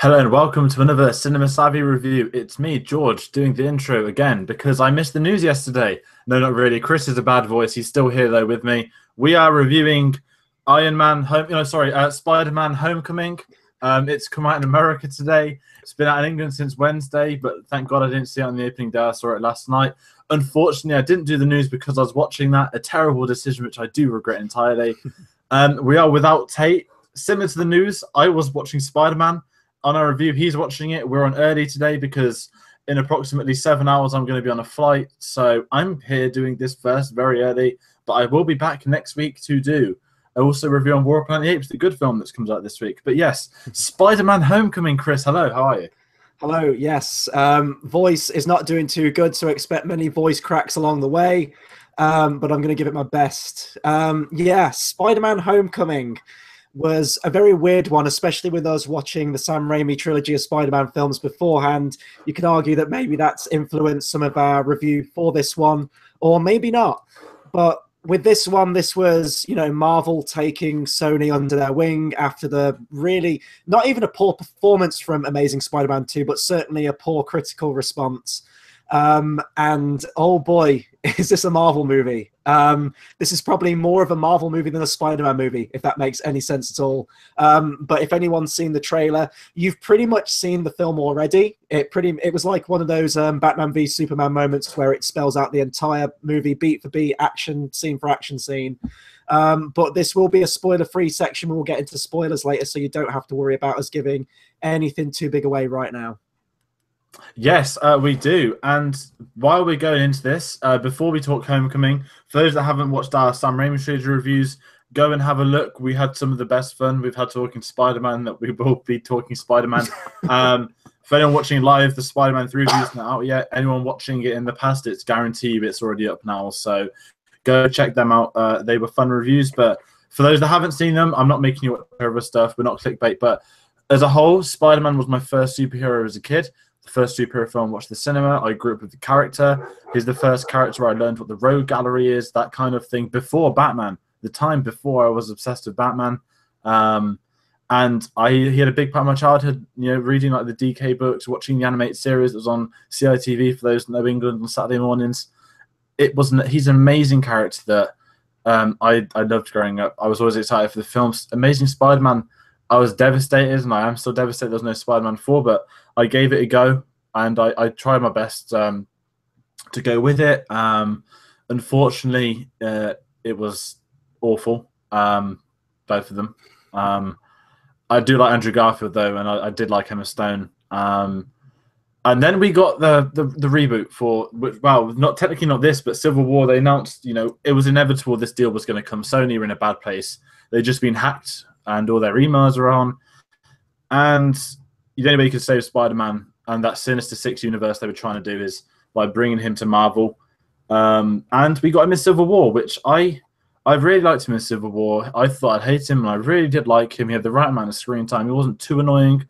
Hello and welcome to another Cinema Savvy review. It's me, George, doing the intro again because I missed the news yesterday. No, not really. Chris is a bad voice. He's still here though with me. We are reviewing Spider-Man: Homecoming. It's come out in America today. It's been out in England since Wednesday, but thank God I didn't see it on the opening day. I saw it last night. Unfortunately, I didn't do the news because I was watching that. A terrible decision, which I do regret entirely. We are without Tate. Similar to the news, I was watching Spider-Man. On our review, he's watching it. We're on early today because in approximately 7 hours I'm going to be on a flight, so I'm here doing this first very early, but I will be back next week to do also review on War of Planet of the Apes, the good film that comes out this week. But yes, Spider-Man: Homecoming. Chris, hello, how are you? Hello, yes. Voice is not doing too good, so expect many voice cracks along the way, but I'm going to give it my best. Yeah, Spider-Man: Homecoming was a very weird one, especially with us watching the Sam Raimi trilogy of Spider-Man films beforehand. You could argue that maybe that's influenced some of our review for this one, or maybe not. But with this one, this was, Marvel taking Sony under their wing after the really, not even a poor performance from Amazing Spider-Man 2, but certainly a poor critical response. And oh boy, is this a Marvel movie? This is probably more of a Marvel movie than a Spider-Man movie, if that makes any sense at all. But if anyone's seen the trailer, you've pretty much seen the film already. It was like one of those Batman v Superman moments where it spells out the entire movie beat for beat, action scene for action scene. But this will be a spoiler-free section. We'll get into spoilers later, so you don't have to worry about us giving anything too big away right now. Yes, we do. And while we're going into this, before we talk Homecoming, for those that haven't watched our Sam Raimi trilogy reviews, go and have a look. We had some of the best fun. We've had talking Spider-Man, that we will be talking Spider-Man. For anyone watching live, the Spider-Man 3 review is not out yet. Anyone watching it in the past, it's guaranteed it's already up now. So go check them out. They were fun reviews. But for those that haven't seen them, I'm not making you watch other stuff. We're not clickbait. But as a whole, Spider-Man was my first superhero as a kid. First superhero film I watched the cinema. I grew up with the character. He's the first character I learned what the rogue gallery is, that kind of thing, before Batman, the time before I was obsessed with Batman. And he had a big part of my childhood, reading like the DK books, watching the animated series that was on CITV for those that know England on Saturday mornings. He's an amazing character that I loved growing up. I was always excited for the films. Amazing Spider-Man, I was devastated, and I am still devastated there's no Spider-Man 4, but I gave it a go, and I tried my best to go with it. Unfortunately, it was awful, both of them. I do like Andrew Garfield, though, and I did like Emma Stone. And then we got the reboot for, well, technically not this, but Civil War. They announced, it was inevitable this deal was going to come. Sony were in a bad place. They'd just been hacked, and all their emails are on. And the only way you could save Spider-Man and that Sinister Six universe they were trying to do is by bringing him to Marvel. And we got him in Civil War, which I really liked him in Civil War. I thought I'd hate him, and I really did like him. He had the right amount of screen time. He wasn't too annoying.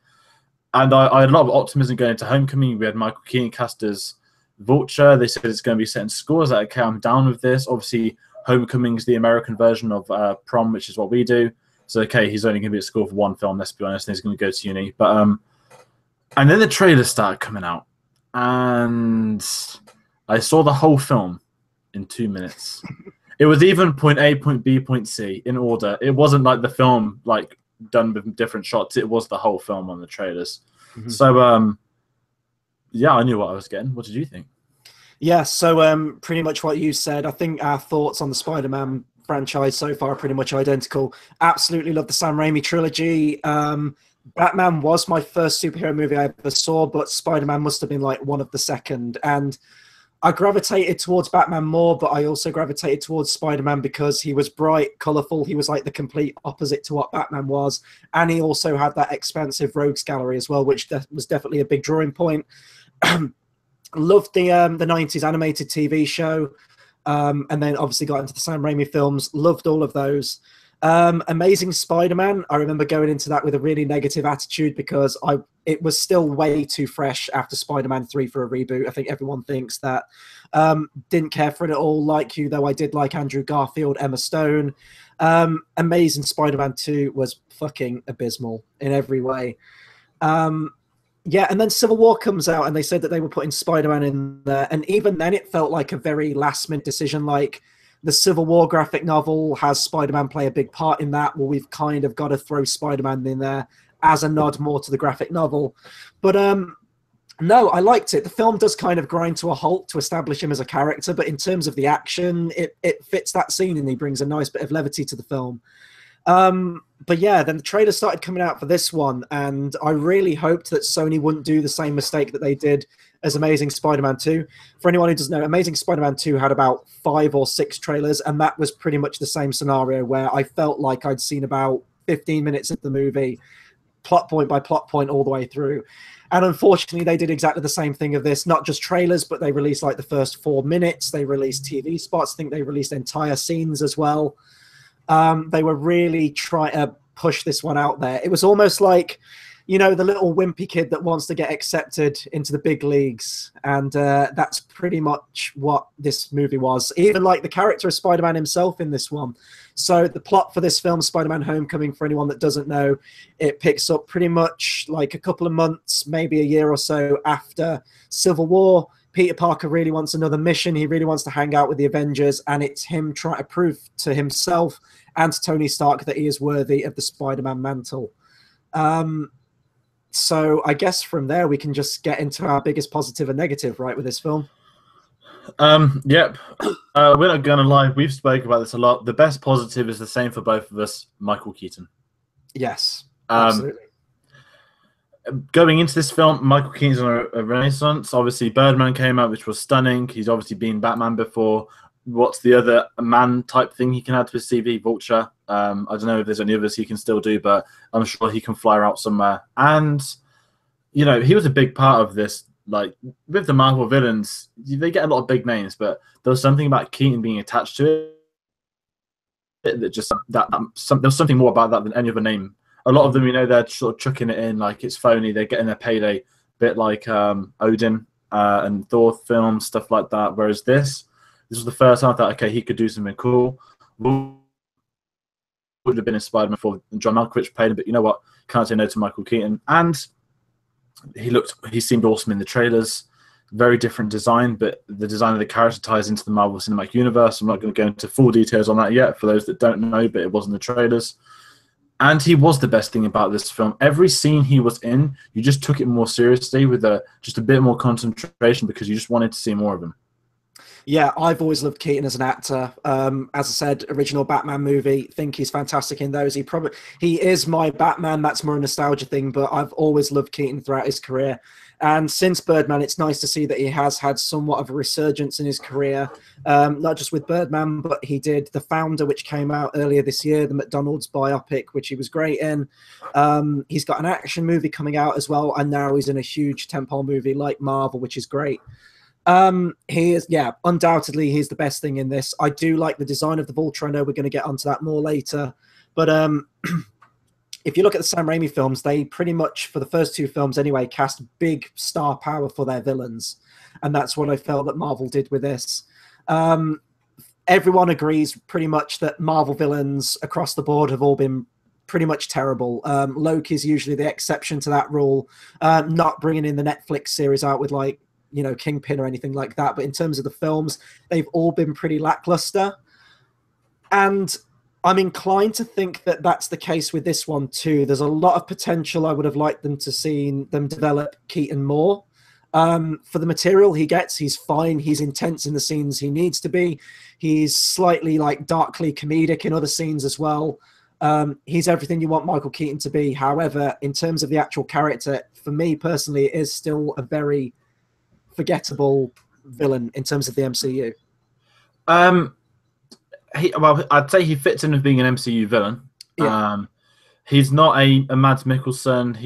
And I had a lot of optimism going into Homecoming. We had Michael Keaton cast as Vulture. They said it's going to be set in school. I was like, okay, I'm down with this. Obviously, Homecoming's the American version of Prom, which is what we do. So, okay, he's only going to be at school for one film, let's be honest, and he's going to go to uni. But and then the trailer started coming out, and I saw the whole film in 2 minutes. It was even point A, point B, point C in order. It wasn't like the film like done with different shots. It was the whole film on the trailers. Mm-hmm. So, yeah, I knew what I was getting. What did you think? Yeah, so pretty much what you said. I think our thoughts on the Spider-Man franchise so far are pretty much identical. Absolutely love the Sam Raimi trilogy. Batman was my first superhero movie I ever saw, but Spider-Man must have been like one of the second. And I gravitated towards Batman more, but I also gravitated towards Spider-Man because he was bright, colorful. He was like the complete opposite to what Batman was. And he also had that expansive rogues gallery as well, which was definitely a big drawing point. Loved the 90s animated TV show. And then obviously got into the Sam Raimi films. Loved all of those. Amazing Spider-Man. I remember going into that with a really negative attitude because it was still way too fresh after Spider-Man 3 for a reboot. I think everyone thinks that. Didn't care for it at all, like you, though I did like Andrew Garfield, Emma Stone. Amazing Spider-Man 2 was fucking abysmal in every way. Yeah, and then Civil War comes out, and they said that they were putting Spider-Man in there, and even then, it felt like a very last-minute decision. Like the Civil War graphic novel has Spider-Man play a big part in that. Well, we've kind of got to throw Spider-Man in there as a nod more to the graphic novel. But no, I liked it. The film does kind of grind to a halt to establish him as a character, but in terms of the action, it fits that scene, and he brings a nice bit of levity to the film. But yeah, then the trailer started coming out for this one, and I really hoped that Sony wouldn't do the same mistake that they did as Amazing Spider-Man 2. For anyone who doesn't know, Amazing Spider-Man 2 had about 5 or 6 trailers, and that was pretty much the same scenario where I felt like I'd seen about 15 minutes of the movie, plot point by plot point all the way through. And unfortunately, they did exactly the same thing of this, not just trailers, but they released like the first 4 minutes. They released TV spots. I think they released entire scenes as well. They were really trying to push this one out there. It was almost like, you know, the little wimpy kid that wants to get accepted into the big leagues. And that's pretty much what this movie was. Even like the character of Spider-Man himself in this one. So the plot for this film, Spider-Man Homecoming, for anyone that doesn't know, it picks up pretty much like a couple of months, maybe a year or so after Civil War. Peter Parker really wants another mission. He really wants to hang out with the Avengers, and it's him trying to prove to himself and to Tony Stark that he is worthy of the Spider-Man mantle. So I guess from there we can just get into our biggest positive and negative, right, with this film? Yep. We're not going to lie. We've spoken about this a lot. The best positive is the same for both of us, Michael Keaton. Yes, absolutely. Going into this film, Michael Keaton's on a renaissance. Obviously, Birdman came out, which was stunning. He's obviously been Batman before. What's the other man type thing he can add to his CV? Vulture. I don't know if there's any others he can still do, but I'm sure he can fly out somewhere. And, you know, he was a big part of this. Like, with the Marvel villains, they get a lot of big names, but there was something about Keaton being attached to it that just, there was something more about that than any other name. A lot of them, you know, they're sort of chucking it in like it's phony. They're getting their payday, a bit like Odin and Thor films, stuff like that. Whereas this was the first time I thought, okay, he could do something cool. Would have been in Spider-Man before John Malkovich played him, but you know what? Can't say no to Michael Keaton. And he seemed awesome in the trailers. Very different design, but the design of the character ties into the Marvel Cinematic Universe. I'm not going to go into full details on that yet for those that don't know, but it was in the trailers. And he was the best thing about this film. Every scene he was in, you just took it more seriously with just a bit more concentration because you just wanted to see more of him. Yeah, I've always loved Keaton as an actor. As I said, original Batman movie, think he's fantastic in those. He is my Batman. That's more a nostalgia thing, but I've always loved Keaton throughout his career. And since Birdman, it's nice to see that he has had somewhat of a resurgence in his career, not just with Birdman, but he did The Founder, which came out earlier this year, the McDonald's biopic, which he was great in. He's got an action movie coming out as well, and now he's in a huge tentpole movie like Marvel, which is great. He is, yeah, undoubtedly he's the best thing in this. I do like the design of the Vulture. I know we're going to get onto that more later, but if you look at the Sam Raimi films, they pretty much, for the first 2 films anyway, cast big star power for their villains, and that's what I felt that Marvel did with this. Everyone agrees pretty much that Marvel villains across the board have all been pretty much terrible. Loki's usually the exception to that rule, not bringing in the Netflix series out with like, you know, Kingpin or anything like that. But in terms of the films, they've all been pretty lackluster. And I'm inclined to think that that's the case with this one too. There's a lot of potential. I would have liked them to see them develop Keaton more. For the material he gets, he's fine. He's intense in the scenes he needs to be. He's slightly like darkly comedic in other scenes as well. He's everything you want Michael Keaton to be. However, in terms of the actual character, for me personally, it is still a very forgettable villain in terms of the MCU. Well, I'd say he fits in with being an MCU villain. Yeah. He's not a Mads Mikkelsen.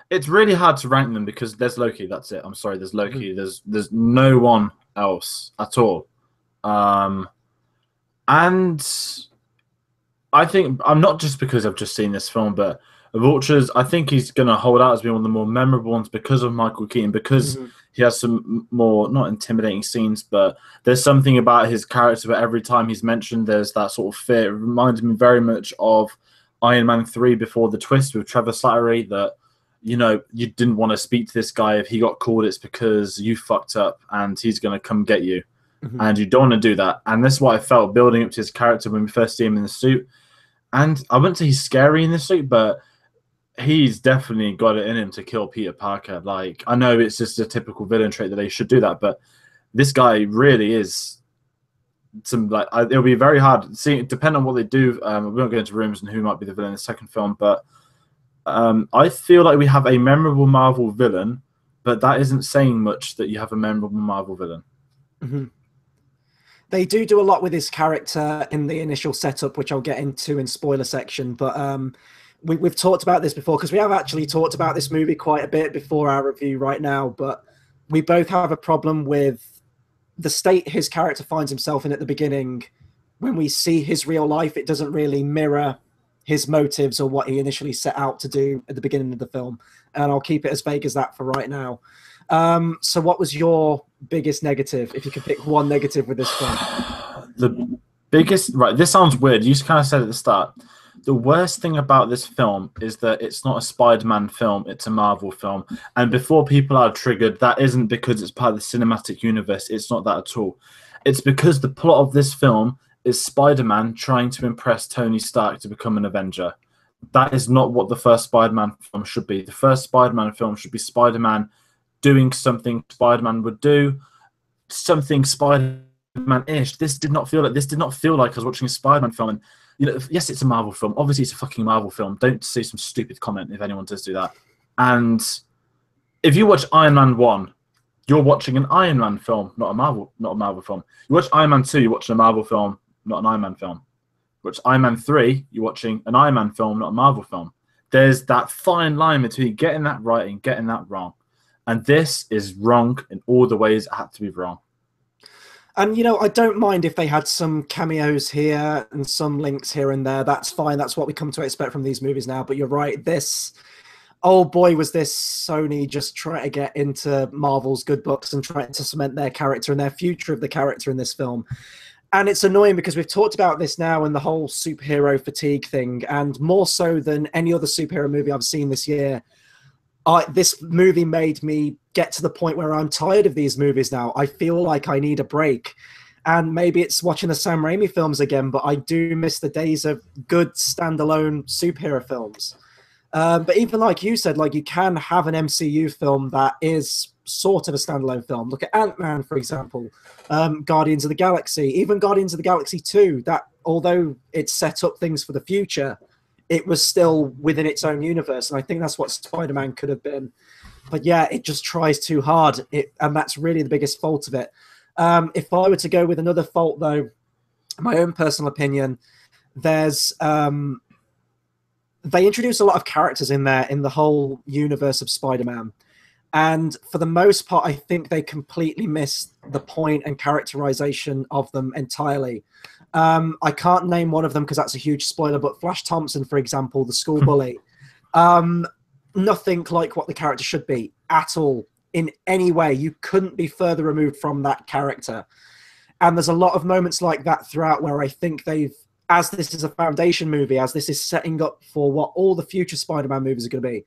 It's really hard to rank them because there's Loki. That's it. I'm sorry. There's Loki. Mm-hmm. There's no one else at all. And I think I'm not just because I've just seen this film, but Vultures, I think he's going to hold out as being one of the more memorable ones because of Michael Keaton, because he has some more, not intimidating scenes, but there's something about his character where every time he's mentioned, there's that sort of fear. It reminded me very much of Iron Man 3 before the twist with Trevor Slattery, that you know, you didn't want to speak to this guy. If he got called, it's because you fucked up and he's going to come get you. Mhm. And you don't want to do that. And that's what I felt building up to his character when we first see him in the suit. And I wouldn't say he's scary in the suit, but he's definitely got it in him to kill Peter Parker. Like, I know it's just a typical villain trait that they should do that, but this guy really is some, like, it'll be very hard. See, depending on what they do, we won't go into rumors and who might be the villain in the second film, but I feel like we have a memorable Marvel villain, but that isn't saying much that you have a memorable Marvel villain. Mm-hmm. They do a lot with his character in the initial setup, which I'll get into in spoiler section. But we've talked about this before, because we have actually talked about this movie quite a bit before our review right now. But we both have a problem with the state his character finds himself in at the beginning. When we see his real life, it doesn't really mirror his motives or what he initially set out to do at the beginning of the film. And I'll keep it as vague as that for right now. So what was your biggest negative, if you could pick one negative with this film? The biggest, right, this sounds weird. You just kind of said at the start. The worst thing about this film is that it's not a Spider-Man film, it's a Marvel film. And before people are triggered, that isn't because it's part of the cinematic universe. It's not that at all. It's because the plot of this film is Spider-Man trying to impress Tony Stark to become an Avenger. That is not what the first Spider-Man film should be. The first Spider-Man film should be Spider-Man doing something Spider-Man would do, something Spider-Man-ish. This did not feel like I was watching a Spider-Man film. And you know, yes, it's a Marvel film. Obviously, it's a fucking Marvel film. Don't say some stupid comment if anyone does do that. And if you watch Iron Man 1, you're watching an Iron Man film, not a Marvel film. You watch Iron Man 2, you're watching a Marvel film, not an Iron Man film. You watch Iron Man 3, you're watching an Iron Man film, not a Marvel film. There's that fine line between getting that right and getting that wrong. And this is wrong in all the ways it had to be wrong. And, you know, I don't mind if they had some cameos here and some links here and there. That's fine. That's what we come to expect from these movies now. But you're right. This, oh boy, was this Sony just trying to get into Marvel's good books and trying to cement their character and their future of the character in this film. And it's annoying because we've talked about this now and the whole superhero fatigue thing. And more so than any other superhero movie I've seen this year, this movie made me get to the point where I'm tired of these movies now. I feel like I need a break. And maybe it's watching the Sam Raimi films again, but I do miss the days of good standalone superhero films. But even like you said, like you can have an MCU film that is sort of a standalone film. Look at Ant-Man, for example, Guardians of the Galaxy, even Guardians of the Galaxy 2, that although it set up things for the future, it was still within its own universe. And I think that's what Spider-Man could have been. But yeah, it just tries too hard. And that's really the biggest fault of it. If I were to go with another fault, though, my own personal opinion, there's... they introduce a lot of characters in there in the whole universe of Spider-Man. And for the most part, I think they completely missed the point and characterization of them entirely. I can't name one of them because that's a huge spoiler, but Flash Thompson, for example, the school bully, nothing like what the character should be at all in any way. You couldn't be further removed from that character. And there's a lot of moments like that throughout where I think they've, as this is a foundation movie, as this is setting up for what all the future Spider-Man movies are going to be.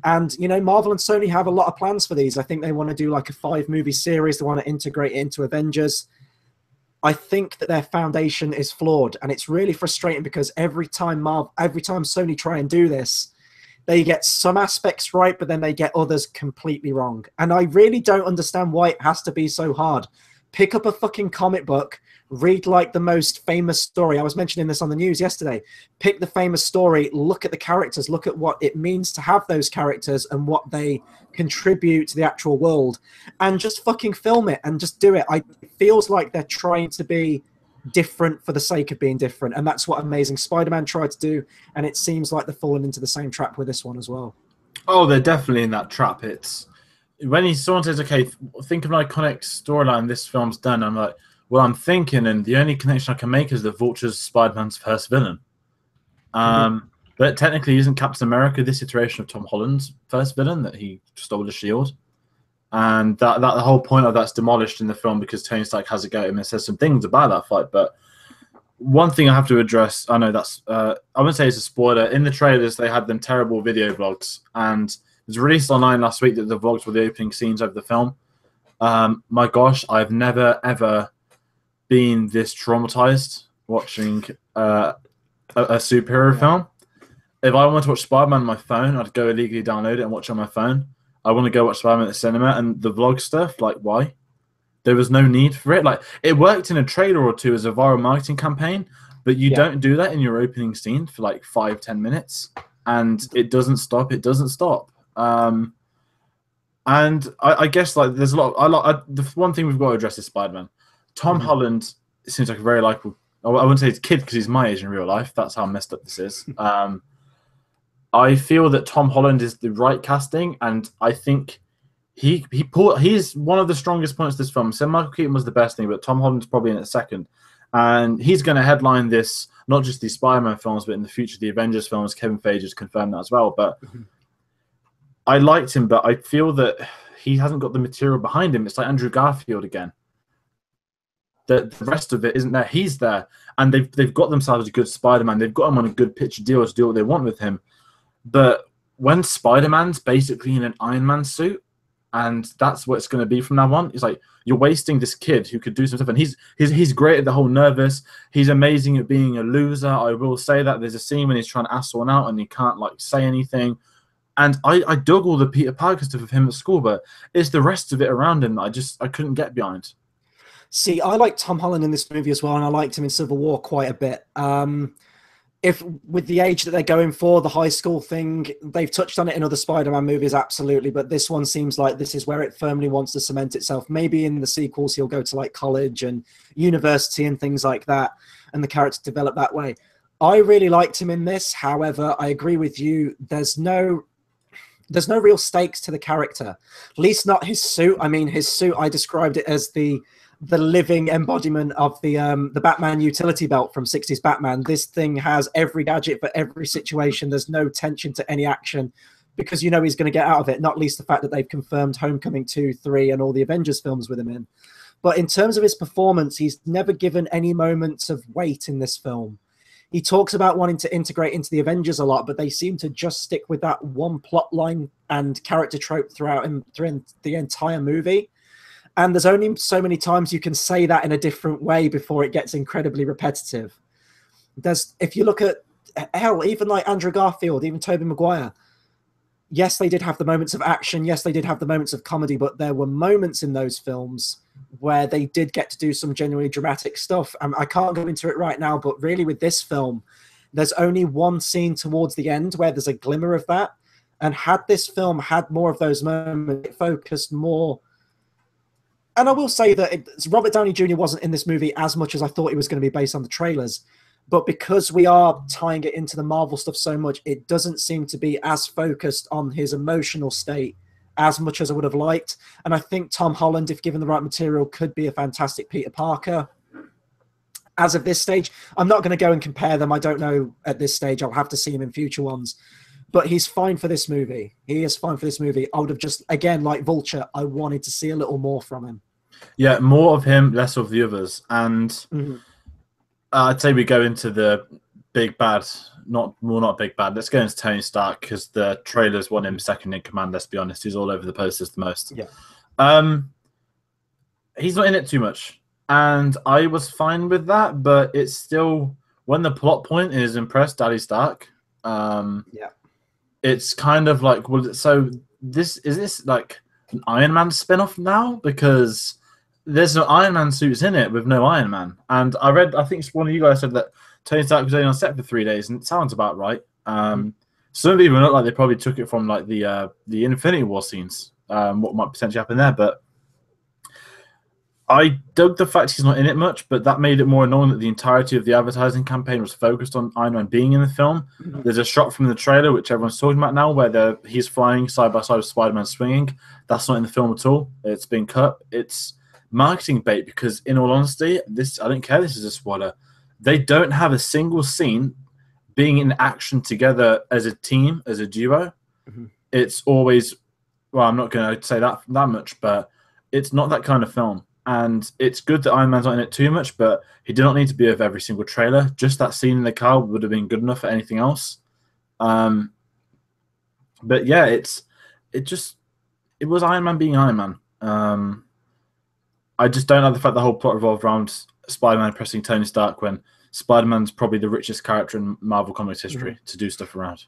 And, you know, Marvel and Sony have a lot of plans for these. I think they want to do like a 5-movie series. They want to integrate it into Avengers. I think that their foundation is flawed, and it's really frustrating because every time Sony try and do this, they get some aspects right, but then they get others completely wrong. And I really don't understand why it has to be so hard. Pick up a fucking comic book, read like the most famous story. I was mentioning this on the news yesterday. Pick the famous story, look at the characters, look at what it means to have those characters and what they contribute to the actual world, and just fucking film it and just do it. It feels like they're trying to be different for the sake of being different, and that's what Amazing Spider-Man tried to do, and it seems like they're falling into the same trap with this one as well. Oh, they're definitely in that trap. It's when someone says, okay, think of an iconic storyline this film's done, I'm like, well, I'm thinking, and the only connection I can make is that Vulture's Spider-Man's first villain. But technically, isn't Captain America this iteration of Tom Holland's first villain, that he stole the shield? And that the whole point of that's demolished in the film because Tony Stark has a go at him and says some things about that fight. But one thing I have to address, I know that's, I wouldn't say it's a spoiler. In the trailers, they had them terrible video vlogs, and was released online last week that the vlogs were the opening scenes of the film. My gosh, I've never ever been this traumatized watching a superhero film. If I wanted to watch Spider-Man on my phone, I'd go illegally download it and watch it on my phone. I want to go watch Spider-Man at the cinema, and the vlog stuff, like, why? There was no need for it. Like, it worked in a trailer or two as a viral marketing campaign, but you don't do that in your opening scene for like 5-10 minutes, and it doesn't stop. It doesn't stop. And I guess like there's a lot. The one thing we've got to address is Spider-Man. Tom Holland seems like a very likable. I wouldn't say he's a kid because he's my age in real life. That's how messed up this is. I feel that Tom Holland is the right casting, and I think he's one of the strongest points of this film. So Michael Keaton was the best thing, but Tom Holland's probably in it second, and he's going to headline this, not just the Spider-Man films, but in the future the Avengers films. Kevin Feige has confirmed that as well. But I liked him, but I feel that he hasn't got the material behind him. It's like Andrew Garfield again. The rest of it isn't there. He's there, and they've got themselves a good Spider-Man. They've got him on a good picture deal to do what they want with him. But when Spider-Man's basically in an Iron Man suit, and that's what it's going to be from now on, it's like you're wasting this kid who could do some stuff. And he's great at the whole nervous. He's amazing at being a loser. I will say that. There's a scene when he's trying to ask someone out and he can't like say anything. And I dug all the Peter Parker stuff of him at school, but it's the rest of it around him that I couldn't get behind. See, I like Tom Holland in this movie as well, and I liked him in Civil War quite a bit. If with the age that they're going for, the high school thing, they've touched on it in other Spider-Man movies, absolutely. But this one seems like this is where it firmly wants to cement itself. Maybe in the sequels, he'll go to like college and university and things like that, and the character develop that way. I really liked him in this. However, I agree with you. There's no real stakes to the character, at least not his suit. I mean, his suit, I described it as the living embodiment of the Batman utility belt from 60s Batman. This thing has every gadget for every situation. There's no tension to any action because you know he's going to get out of it, not least the fact that they've confirmed Homecoming 2, 3, and all the Avengers films with him in. But in terms of his performance, he's never given any moments of weight in this film. He talks about wanting to integrate into the Avengers a lot, but they seem to just stick with that one plot line and character trope throughout the entire movie. And there's only so many times you can say that in a different way before it gets incredibly repetitive. If you look at, hell, even like Andrew Garfield, even Tobey Maguire, yes, they did have the moments of action. Yes, they did have the moments of comedy, but there were moments in those films where they did get to do some genuinely dramatic stuff. I can't go into it right now, but really with this film, there's only one scene towards the end where there's a glimmer of that. And had this film had more of those moments, it focused more. And I will say that Robert Downey Jr. wasn't in this movie as much as I thought he was going to be based on the trailers. But because we are tying it into the Marvel stuff so much, it doesn't seem to be as focused on his emotional state as much as I would have liked. And I think Tom Holland, if given the right material, could be a fantastic Peter Parker. As of this stage, I'm not going to go and compare them. I don't know at this stage. I'll have to see him in future ones. But he's fine for this movie. He is fine for this movie. I would have just, again, like Vulture, I wanted to see a little more from him. Yeah, more of him, less of the others. And I'd say we go into the big bad. Not big bad. Let's go into Tony Stark because the trailers want him second in command. Let's be honest. He's all over the posters the most. Yeah. He's not in it too much. And I was fine with that, but it's still, when the plot point is impress Daddy Stark, yeah, it's kind of like, well, so is this like an Iron Man spin-off now? Because there's no Iron Man suits in it with no Iron Man. And I think one of you guys said that Tony Stark was only on set for 3 days, and it sounds about right. Some people look like they probably took it from like the Infinity War scenes, what might potentially happen there, but I dug the fact he's not in it much, but that made it more annoying that the entirety of the advertising campaign was focused on Iron Man being in the film. There's a shot from the trailer, which everyone's talking about now, where he's flying side by side with Spider-Man swinging. That's not in the film at all. It's been cut. It's marketing bait because, in all honesty, I don't care. This is a spoiler. They don't have a single scene being in action together as a team, as a duo. It's always, well, I'm not going to say that much, but it's not that kind of film. And it's good that Iron Man's not in it too much, but he did not need to be of every single trailer. Just that scene in the car would have been good enough for anything else. But yeah, it was Iron Man being Iron Man. I just don't like the fact the whole plot revolved around Spider-Man pressing Tony Stark when Spider-Man's probably the richest character in Marvel Comics history to do stuff around.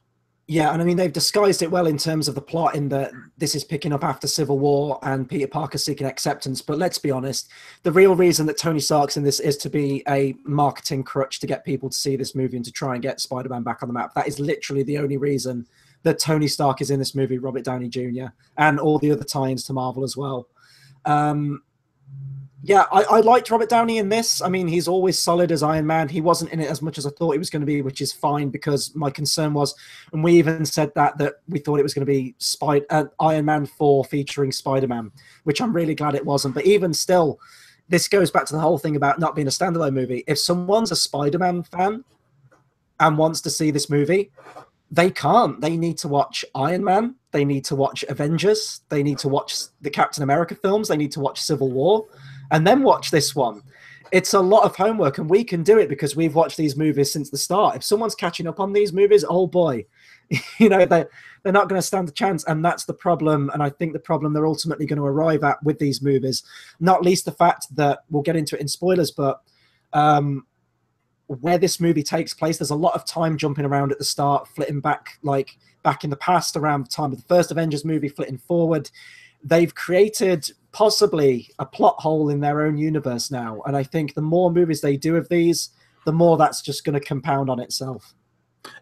Yeah, and I mean, they've disguised it well in terms of the plot in that this is picking up after Civil War and Peter Parker seeking acceptance. But let's be honest, the real reason that Tony Stark's in this is to be a marketing crutch to get people to see this movie and to try and get Spider-Man back on the map. That is literally the only reason that Tony Stark is in this movie, Robert Downey Jr., and all the other tie-ins to Marvel as well. Yeah, I liked Robert Downey in this. I mean, he's always solid as Iron Man. He wasn't in it as much as I thought he was going to be, which is fine, because my concern was, and we even said that we thought it was going to be Iron Man 4 featuring Spider-Man, which I'm really glad it wasn't. But even still, this goes back to the whole thing about not being a standalone movie. If someone's a Spider-Man fan and wants to see this movie, they can't. They need to watch Iron Man. They need to watch Avengers. They need to watch the Captain America films. They need to watch Civil War. And then watch this one. It's a lot of homework, and we can do it because we've watched these movies since the start. If someone's catching up on these movies, oh boy, you know, they're not going to stand a chance, and that's the problem. And I think the problem they're ultimately going to arrive at with these movies, not least the fact that we'll get into it in spoilers, but where this movie takes place, there's a lot of time jumping around at the start, flitting back in the past around the time of the first Avengers movie, flitting forward. They've created possibly a plot hole in their own universe now. And I think the more movies they do of these, the more that's just going to compound on itself.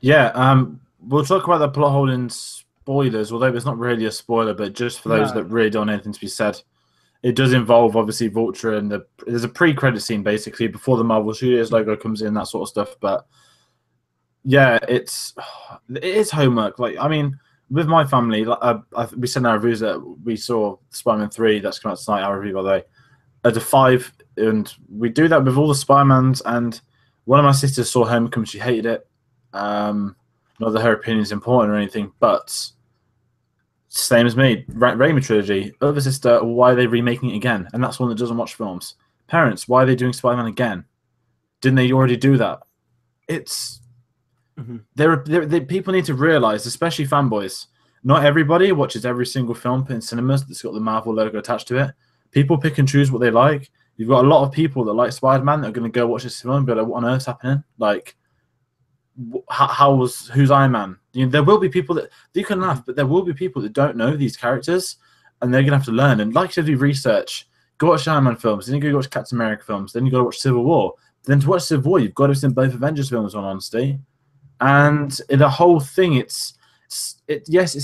Yeah, we'll talk about the plot hole in spoilers, although it's not really a spoiler, but just for those that really don't have anything to be said. It does involve, obviously, Vulture, and there's a pre-credit scene, basically, before the Marvel Studios logo comes in, that sort of stuff. But, yeah, it is homework. Like, I mean, with my family, we sent our reviews that we saw Spider-Man 3, that's come out tonight, our review, by the way, at a 5, and we do that with all the Spider-Mans, and one of my sisters saw Homecoming, she hated it. Not that her opinion is important or anything, but same as me, Raimi trilogy, other sister, why are they remaking it again? And that's one that doesn't watch films. Parents, why are they doing Spider-Man again? Didn't they already do that? It's... People need to realize, especially fanboys, not everybody watches every single film in cinemas that's got the Marvel logo attached to it. People pick and choose what they like. You've got a lot of people that like Spider-Man that are going to go watch this film and be like, what on earth's happening? Like, who's Iron Man? You know, there will be people that you can laugh, but there will be people that don't know these characters, and they're going to have to learn. And like to do research, go watch Iron Man films, then you go watch Captain America films, then you got to watch Civil War. Then to watch Civil War, you've got to have seen both Avengers films, on honesty. And the whole thing, yes, it's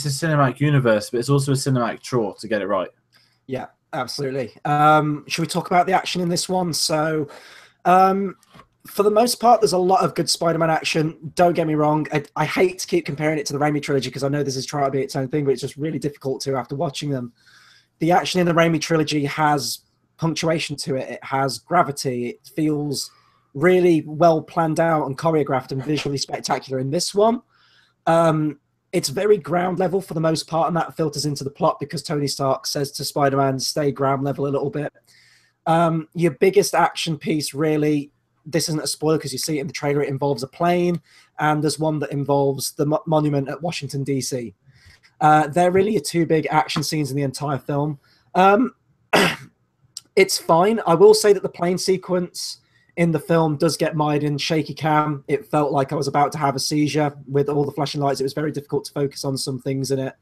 a cinematic universe, but it's also a cinematic chore to get it right. Yeah, absolutely. Should we talk about the action in this one? So, for the most part, there's a lot of good Spider-Man action. Don't get me wrong. I hate to keep comparing it to the Raimi trilogy because I know this is trying to be its own thing, but it's just really difficult to after watching them. The action in the Raimi trilogy has punctuation to it. It has gravity. It feels really well planned out and choreographed and visually spectacular. In this one, it's very ground level for the most part, and that filters into the plot because Tony Stark says to Spider-Man, stay ground level a little bit. Your biggest action piece, really, this isn't a spoiler because you see it in the trailer, it involves a plane, and there's one that involves the monument at Washington, D.C. They're really your two big action scenes in the entire film. It's fine. I will say that the plane sequence in the film does get mired in shaky cam. It felt like I was about to have a seizure with all the flashing lights. It was very difficult to focus on some things in it.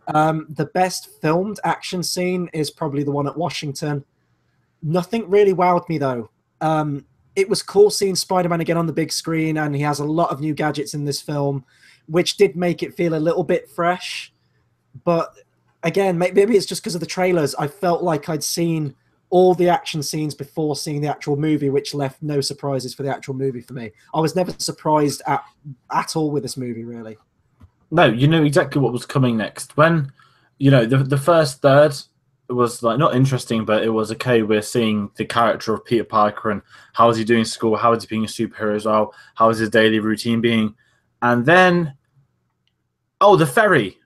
The best filmed action scene is probably the one at Washington. Nothing really wowed me, though. It was cool seeing Spider-Man again on the big screen, and he has a lot of new gadgets in this film, which did make it feel a little bit fresh. But again, maybe it's just because of the trailers. I felt like I'd seen all the action scenes before seeing the actual movie, which left no surprises for the actual movie for me. I was never surprised at all with this movie, really. No, you knew exactly what was coming next. When, the first third was like not interesting, but it was okay. We're seeing the character of Peter Parker and how is he doing school, how is he being a superhero as well, how is his daily routine being, and then, the ferry.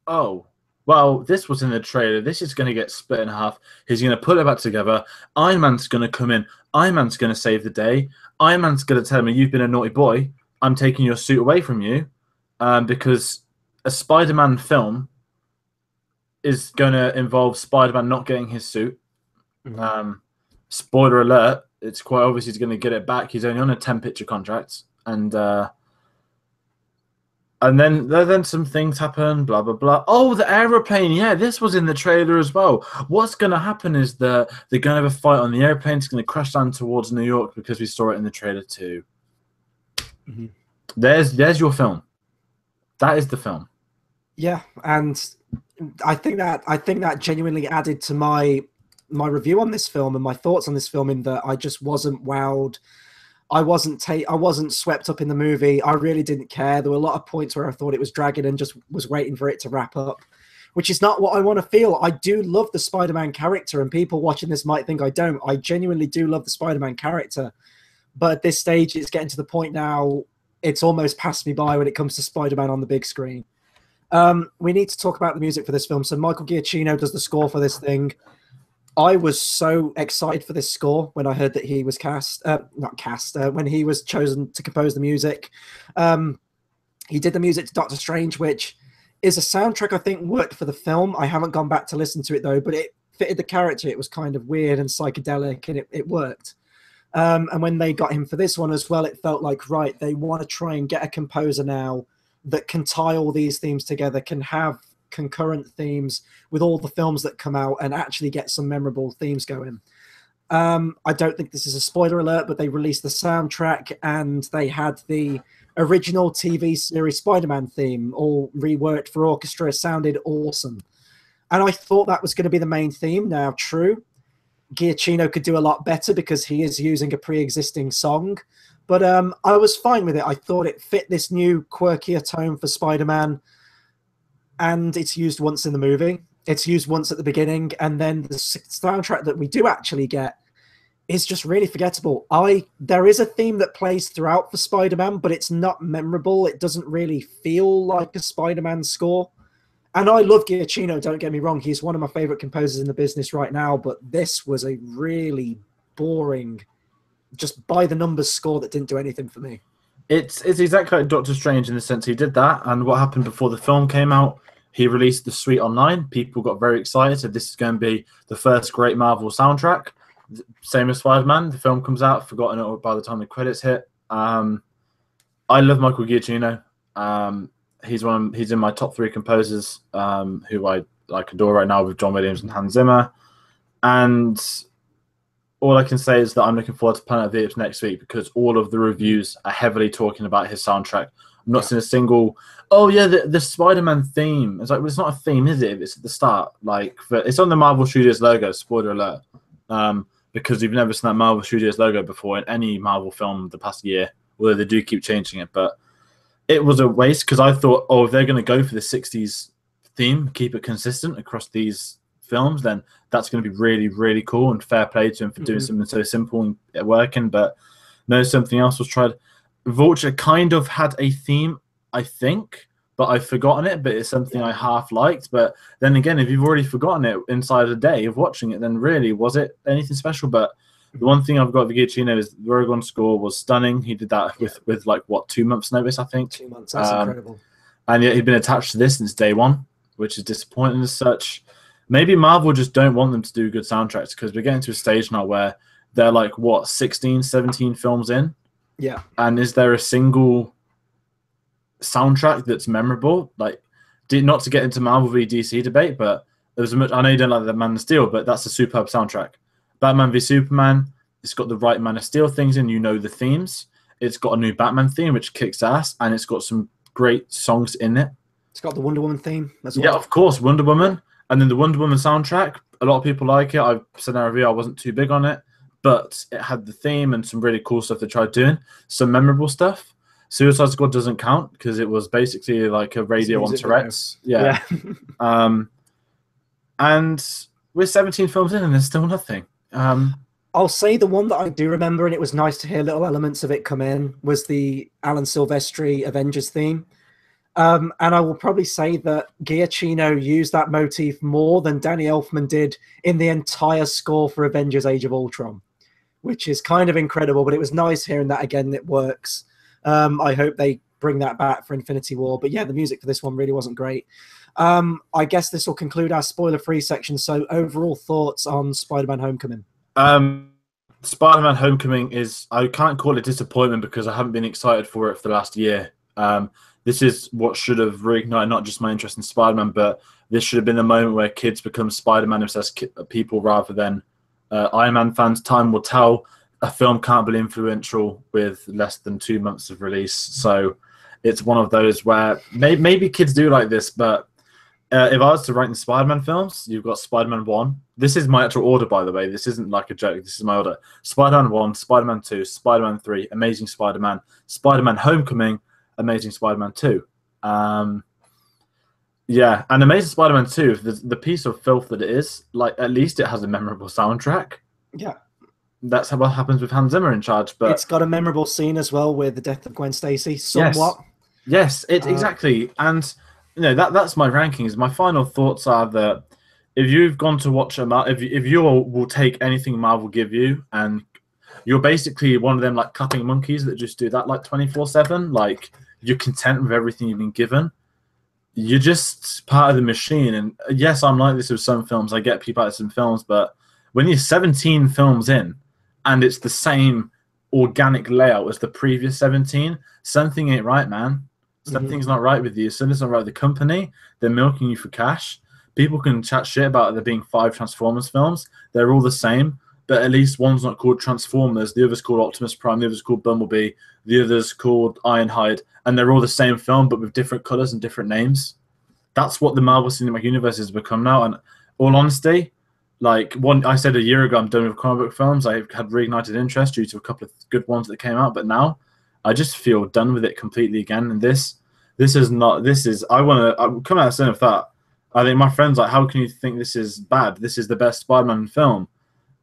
Oh, well, this was in the trailer. This is going to get split in half. He's going to put it back together. Iron Man's going to come in. Iron Man's going to save the day. Iron Man's going to tell me, you've been a naughty boy. I'm taking your suit away from you because a Spider-Man film is going to involve Spider-Man not getting his suit. Mm-hmm. Spoiler alert, it's quite obvious he's going to get it back. He's only on a 10-picture contract. And then some things happen, blah, blah, blah. Oh, the aeroplane. Yeah, this was in the trailer as well. What's going to happen is they're going to have a fight on the airplane. It's going to crash down towards New York because we saw it in the trailer too. Mm-hmm. There's your film. That is the film. Yeah, and I think that genuinely added to my review on this film and my thoughts on this film, in that I just wasn't wowed. I wasn't swept up in the movie. I really didn't care. There were a lot of points where I thought it was dragging and just was waiting for it to wrap up, which is not what I want to feel. I do love the Spider-Man character, and people watching this might think I don't. I genuinely do love the Spider-Man character, but at this stage, it's getting to the point now, it's almost passed me by when it comes to Spider-Man on the big screen. We need to talk about the music for this film. So Michael Giacchino does the score for this thing. I was so excited for this score when I heard that he was when he was chosen to compose the music. He did the music to Doctor Strange, which is a soundtrack I think worked for the film. I haven't gone back to listen to it though, but it fitted the character. It was kind of weird and psychedelic, and it worked. And when they got him for this one as well, it felt like, right, they want to try and get a composer now that can tie all these themes together, can have concurrent themes with all the films that come out and actually get some memorable themes going. I don't think this is a spoiler alert, but they released the soundtrack and they had the original TV series Spider-Man theme all reworked for orchestra. It sounded awesome. And I thought that was going to be the main theme. Now, true, Giacchino could do a lot better because he is using a pre-existing song. But I was fine with it. I thought it fit this new quirkier tone for Spider-Man. And it's used once in the movie. It's used once at the beginning. And then the soundtrack that we do actually get is just really forgettable. There is a theme that plays throughout for Spider-Man, but it's not memorable. It doesn't really feel like a Spider-Man score. And I love Giacchino, don't get me wrong. He's one of my favorite composers in the business right now. But this was a really boring, just by the numbers score that didn't do anything for me. It's exactly like Doctor Strange in the sense he did that, and what happened before the film came out, he released the suite online. People got very excited, said this is going to be the first great Marvel soundtrack. Same as Spider-Man. The film comes out, forgotten it by the time the credits hit. I love Michael Giacchino. He's in my top 3 composers who I adore right now, with John Williams and Hans Zimmer. And all I can say is that I'm looking forward to Planet of the Apes next week, because all of the reviews are heavily talking about his soundtrack. I'm not seeing a single, oh yeah, the Spider-Man theme. It's like, well, it's not a theme, is it? It's at the start. It's on the Marvel Studios logo, spoiler alert. Because you've never seen that Marvel Studios logo before in any Marvel film the past year, although they do keep changing it. But it was a waste, because I thought, oh, if they're going to go for the 60s theme, keep it consistent across these films, then that's going to be really, really cool, and fair play to him for doing something so simple and working. But no, something else was tried. Vulture kind of had a theme, I think, but I've forgotten it, but it's something I half liked. But then again, if you've already forgotten it inside a day of watching it, then really, was it anything special? But the one thing I've got with Giacchino is the Rogue One score was stunning. He did that with like, what, 2 months notice, I think? 2 months, that's incredible. And yet he'd been attached to this since day one, which is disappointing as such. Maybe Marvel just don't want them to do good soundtracks, because we're getting to a stage now where they're like, what, 16, 17 films in? Yeah. And is there a single soundtrack that's memorable? Like, not to get into Marvel v DC debate, but there's a much, I know you don't like the Man of Steel, but that's a superb soundtrack. Batman v Superman, it's got the right Man of Steel things in, you know the themes. It's got a new Batman theme, which kicks ass, and it's got some great songs in it. It's got the Wonder Woman theme as well. Yeah, of course, Wonder Woman. And then the Wonder Woman soundtrack, a lot of people like it. I've said in a review I wasn't too big on it, but it had the theme and some really cool stuff they tried doing. Some memorable stuff. Suicide Squad doesn't count because it was basically like a radio on Tourette's. Yeah. And we're 17 films in and there's still nothing. I'll say the one that I do remember, and it was nice to hear little elements of it come in, was the Alan Silvestri Avengers theme. And I will probably say that Giacchino used that motif more than Danny Elfman did in the entire score for Avengers Age of Ultron, which is kind of incredible, but it was nice hearing that again. It works. I hope they bring that back for Infinity War. But yeah, the music for this one really wasn't great. I guess this will conclude our spoiler-free section. So, overall thoughts on Spider-Man: Homecoming? Spider-Man: Homecoming is, I can't call it disappointment because I haven't been excited for it for the last year. This is what should have reignited not just my interest in Spider-Man, but this should have been the moment where kids become Spider-Man obsessed people rather than Iron Man fans. Time will tell. A film can't be influential with less than 2 months of release. So it's one of those where maybe kids do like this, but if I was to rank the Spider-Man films, you've got Spider-Man 1. This is my actual order, by the way. This isn't like a joke. This is my order. Spider-Man 1, Spider-Man 2, Spider-Man 3, Amazing Spider-Man, Spider-Man: Homecoming, Amazing Spider-Man 2. Yeah, and Amazing Spider-Man 2, the piece of filth that it is, like, at least it has a memorable soundtrack. Yeah. That's what happens with Hans Zimmer in charge. But it's got a memorable scene as well with the death of Gwen Stacy, somewhat. Yes, exactly. And that's my rankings. My final thoughts are that if you've gone to watch if you will take anything Marvel give you, and you're basically one of them like clapping monkeys that just do that like 24/7, like you're content with everything you've been given. You're just part of the machine. And yes, I'm like this with some films. I get people out of some films, but when you're 17 films in and it's the same organic layout as the previous 17, something ain't right, man. Something's not right with you. Something's not right with the company. They're milking you for cash. People can chat shit about there being 5 Transformers films. They're all the same, but at least one's not called Transformers. The other's called Optimus Prime. The other's called Bumblebee. The other's called Ironhide. And they're all the same film, but with different colors and different names. That's what the Marvel Cinematic Universe has become now. And all honesty, like I said a year ago, I'm done with comic book films. I had reignited interest due to a couple of good ones that came out, but now I just feel done with it completely again. And I want to come out of saying of that. I think my friend's like, how can you think this is bad? This is the best Spider-Man film.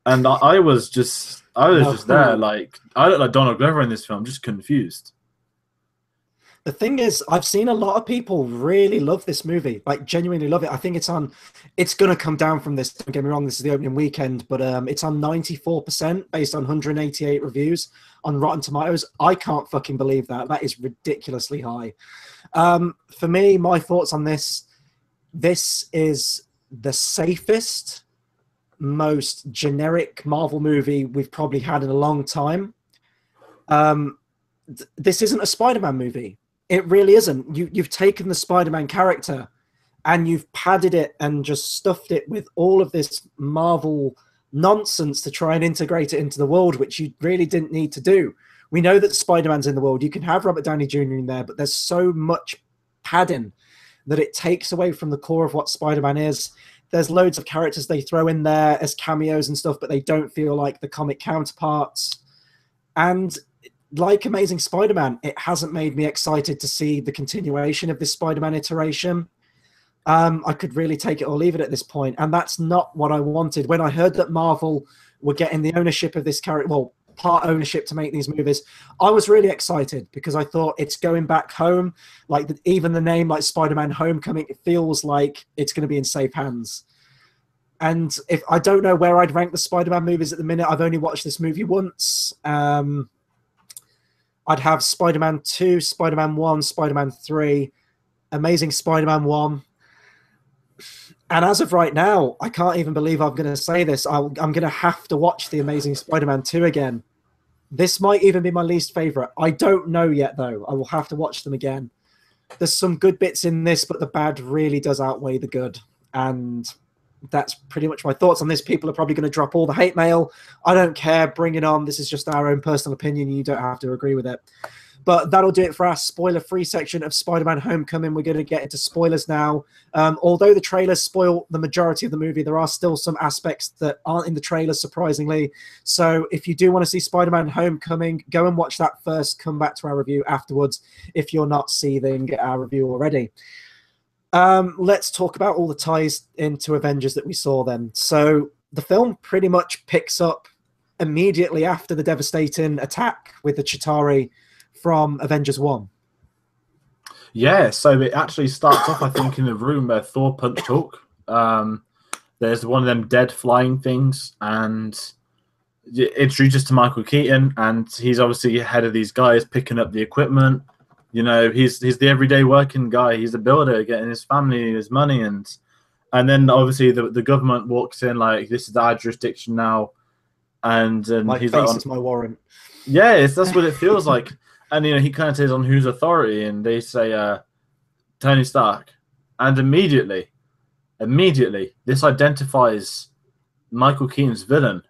And I was just there. Like, I look like Donald Glover in this film, just confused. The thing is, I've seen a lot of people really love this movie, like genuinely love it. I think it's going to come down from this. Don't get me wrong, this is the opening weekend, but it's on 94% based on 188 reviews on Rotten Tomatoes. I can't fucking believe that. That is ridiculously high. For me, my thoughts on this is the safest, most generic Marvel movie we've probably had in a long time. This isn't a Spider-Man movie. It really isn't. You've taken the Spider-Man character and you've padded it and just stuffed it with all of this Marvel nonsense to try and integrate it into the world, which you really didn't need to do. We know that Spider-Man's in the world. You can have Robert Downey Jr. in there, but there's so much padding that it takes away from the core of what Spider-Man is. There's loads of characters they throw in there as cameos and stuff, but they don't feel like the comic counterparts. And like Amazing Spider-Man, it hasn't made me excited to see the continuation of this Spider-Man iteration. I could really take it or leave it at this point, and that's not what I wanted. When I heard that Marvel were getting the ownership of this character, well, part ownership to make these movies, I was really excited because I thought it's going back home. Like even the name, like Spider-Man: Homecoming, it feels like it's going to be in safe hands. And if I don't know where I'd rank the Spider-Man movies at the minute, I've only watched this movie once. I'd have Spider-Man 2, Spider-Man 1, Spider-Man 3, Amazing Spider-Man 1. And as of right now, I can't even believe I'm going to say this. I'm going to have to watch The Amazing Spider-Man 2 again. This might even be my least favorite. I don't know yet, though. I will have to watch them again. There's some good bits in this, but the bad really does outweigh the good. And that's pretty much my thoughts on this. People are probably going to drop all the hate mail. I don't care. Bring it on. This is just our own personal opinion. You don't have to agree with it. But that'll do it for our spoiler-free section of Spider-Man: Homecoming. We're going to get into spoilers now. Although the trailers spoil the majority of the movie, there are still some aspects that aren't in the trailer, surprisingly. So if you do want to see Spider-Man: Homecoming, go and watch that first. Come back to our review afterwards if you're not seething at our review already. Let's talk about all the ties into Avengers that we saw then. So the film pretty much picks up immediately after the devastating attack with the Chitauri from Avengers 1. Yeah, so it actually starts off, I think, in the room where Thor punched Hulk. There's one of them dead flying things, and it introduces to Michael Keaton, and he's obviously ahead of these guys picking up the equipment. You know, he's the everyday working guy. He's a builder, getting his family his money, and then obviously the government walks in like, this is our jurisdiction now, and My he's face like, is my warrant. yeah, that's what it feels like. And he kind of says on whose authority, and they say Tony Stark, and immediately this identifies Michael Keaton's villain